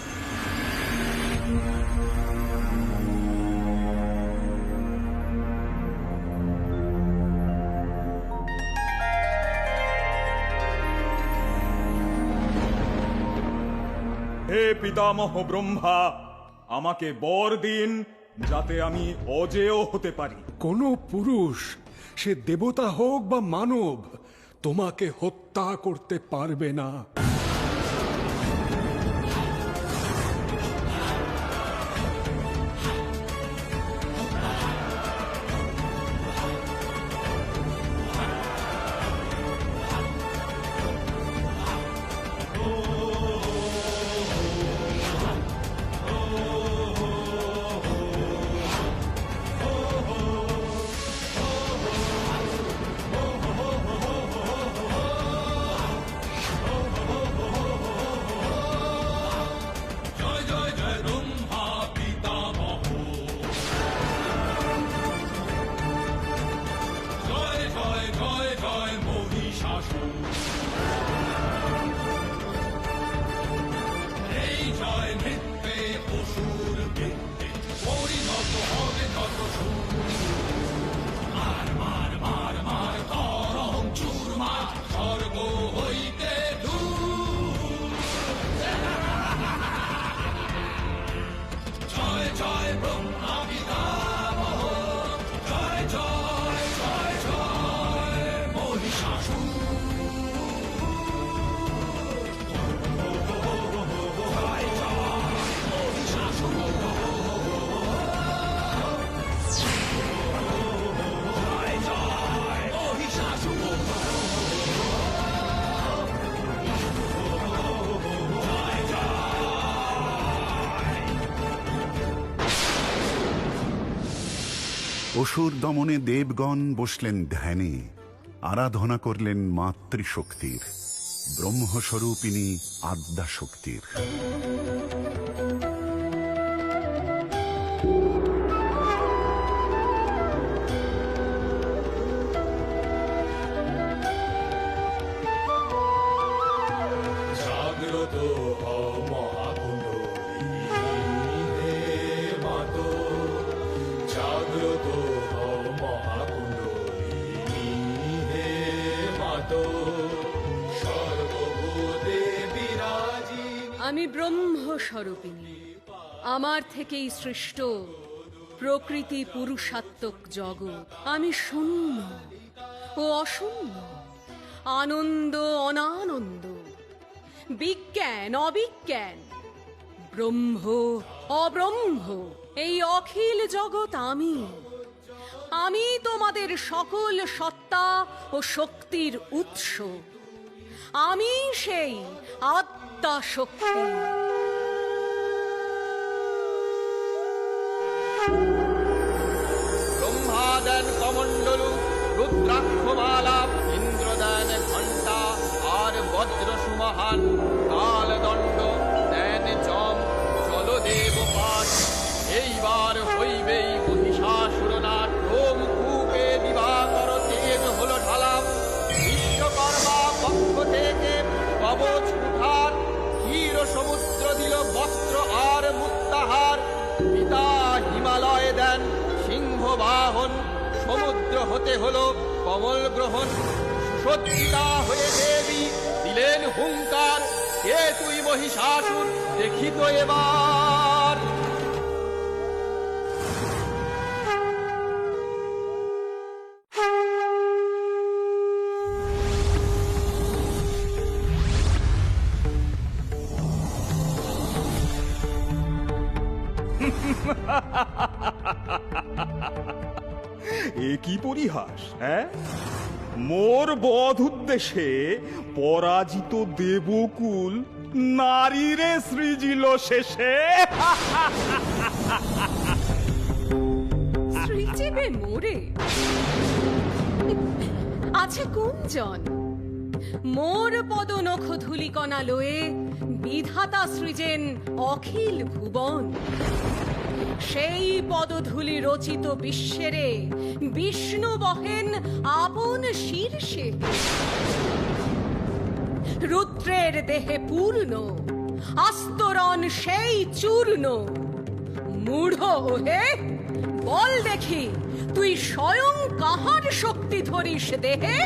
হে পিতামহ ব্রহ্মা, আমাকে বর দিন যাতে আমি অজেয় হতে পারি। কোনো পুরুষ, সে দেবতা হোক বা মানব, তোমাকে হত্যা করতে পারবে না। অসুর দমনে দেবগণ বসলেন ধ্যানে, আরাধনা করলেন মাতৃশক্তির, ব্রহ্মস্বরূপিণী আদ্যাশক্তির। জাগ্রত হও মহাকুণ্ডলিনী হে মাতো, জাগ্রত হও মহাকুণ্ডলিনী হে মাতো, সর্বভূতে বিরাজিনী। আমি ব্রহ্মস্বরূপিণী, আমার থেকেই সৃষ্ট প্রকৃতি পুরুষাত্মক জগৎ। আমি শূন্য ও অশূন্য, আনন্দ অনানন্দ, বিজ্ঞান অবিজ্ঞান, ব্রহ্ম অব্রহ্ম, এই অখিল জগৎ আমি। আমি তোমাদের সকল সত্তা ও শক্তির উৎস। আমি সেই আত্মা শক্তি। ব্রহ্মা দেন কমণ্ডলু, রুদ্রাক্ষমালা, ইন্দ্র দেন ঘণ্টা আর বজ্র সুমহান, কালদণ্ড দেন যম, জলদেব পাঠ। এইবার হইবেই মহিষাসুরনাট, রোম কূপে দিবাকর তেজ হলো ঢালা। বিশ্বকর্মা পক্ষ থেকে কবচ কুঠার, ক্ষীর সমুদ্র দিল বস্ত্র আর মুক্তাহার। পিতা হিমালয় দেন সিংহ বাহন, সমুদ্র হতে হলো কমল গ্রহণ। সুসজ্জিতা হয়ে দেবী দিলেন হুঙ্কার, কে তুই মহিষাসুর দেখিত এবার। এ কি পরিহাস, হ্যাঁ? মোর বধ উদ্দেশ্যে পরাজিত দেবকুল নারীরে সৃজিল শেষে। শ্রীজীবে মোরে আছে কুঞ্জন, মোর পদনখ ধূলিকণা লয়ে বিধাতা সৃজেন অখিল ভুবন। সেই পদধূলি রচিত বিশ্বেরে বিষ্ণু বহেন আপন শীর্ষে। রুদ্রের দেহে পূর্ণ, আস্তরণ সেই চূর্ণ। মূঢ় ওহে, বল দেখি তুই স্বয়ং কাহার শক্তি ধরিস দেহে?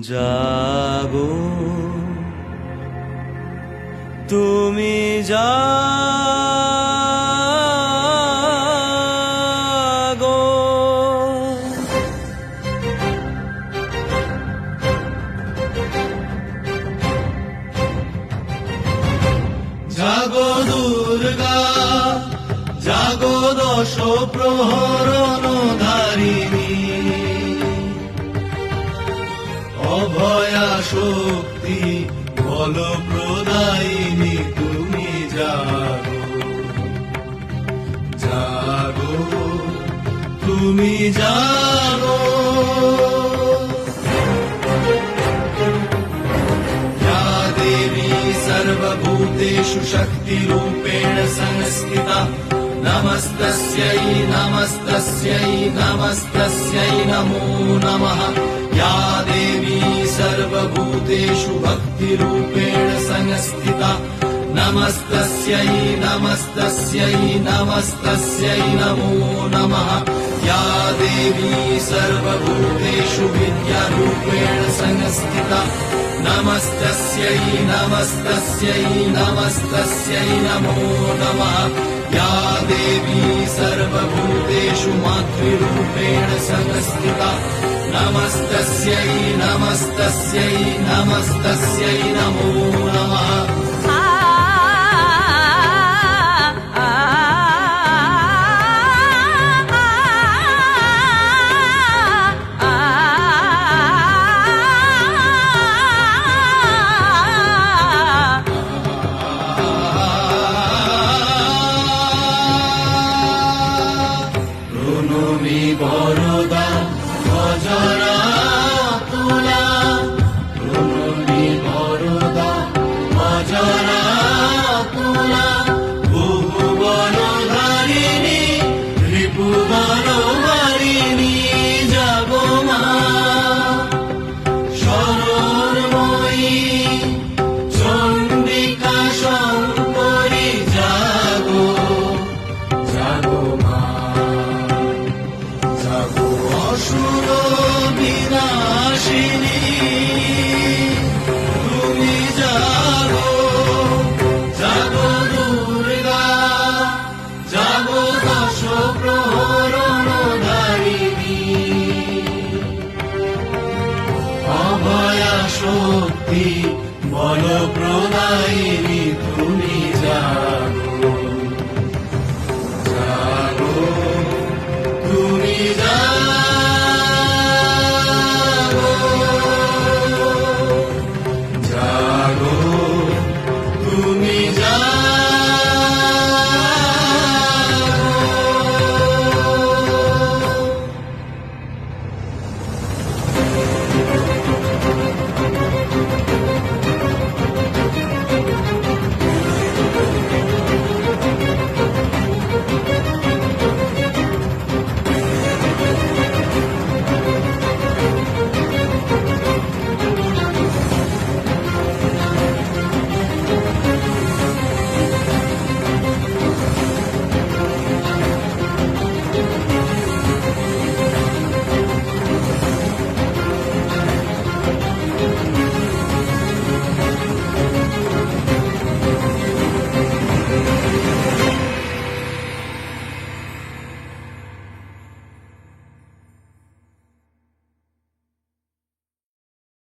জাগো তুমি জাগো জাগো দুর্গা জাগো দশ প্রহরণ ধারিণী অভয়া শক্তি বল প্রদায়িনী তুমি জাগো জাগো তুমি জাগো या देवी सर्वभूतेषु शक्तिरूपेण संस्थिता नमस्तस्यै नमस्तस्यै नमस्तस्यै नमो नमः या देवी सर्वभूतेषु भक्तिरूपेण संस्थिता नमस्तस्यै नमस्तस्यै नमस्तस्यै नमो नमः या देवी सर्वभूतेषु विद्यारूपेण संस्थिता नमस्तस्यै नमस्तस्यै नमस्तस्यै नमो नमः या देवी सर्वभूतेषु मातृरूपेण संस्थिता नमस्तस्यै नमस्तस्यै नमस्तस्यै नमो नमः বরদা গজরা তুলা প্রণমী বরদা গজরা তুলা বহু বলধারিণী রিপু বলধারিণী যাগো মা শরণময়ী চণ্ডিকা শঙ্করী যাগো যাগো মা অসুর বিনাশিনী তুমি জাগো জাগো দুর্গা জাগো দশ প্রহরণ ধারিণী অভয়া শক্তি বল প্রদায়িনী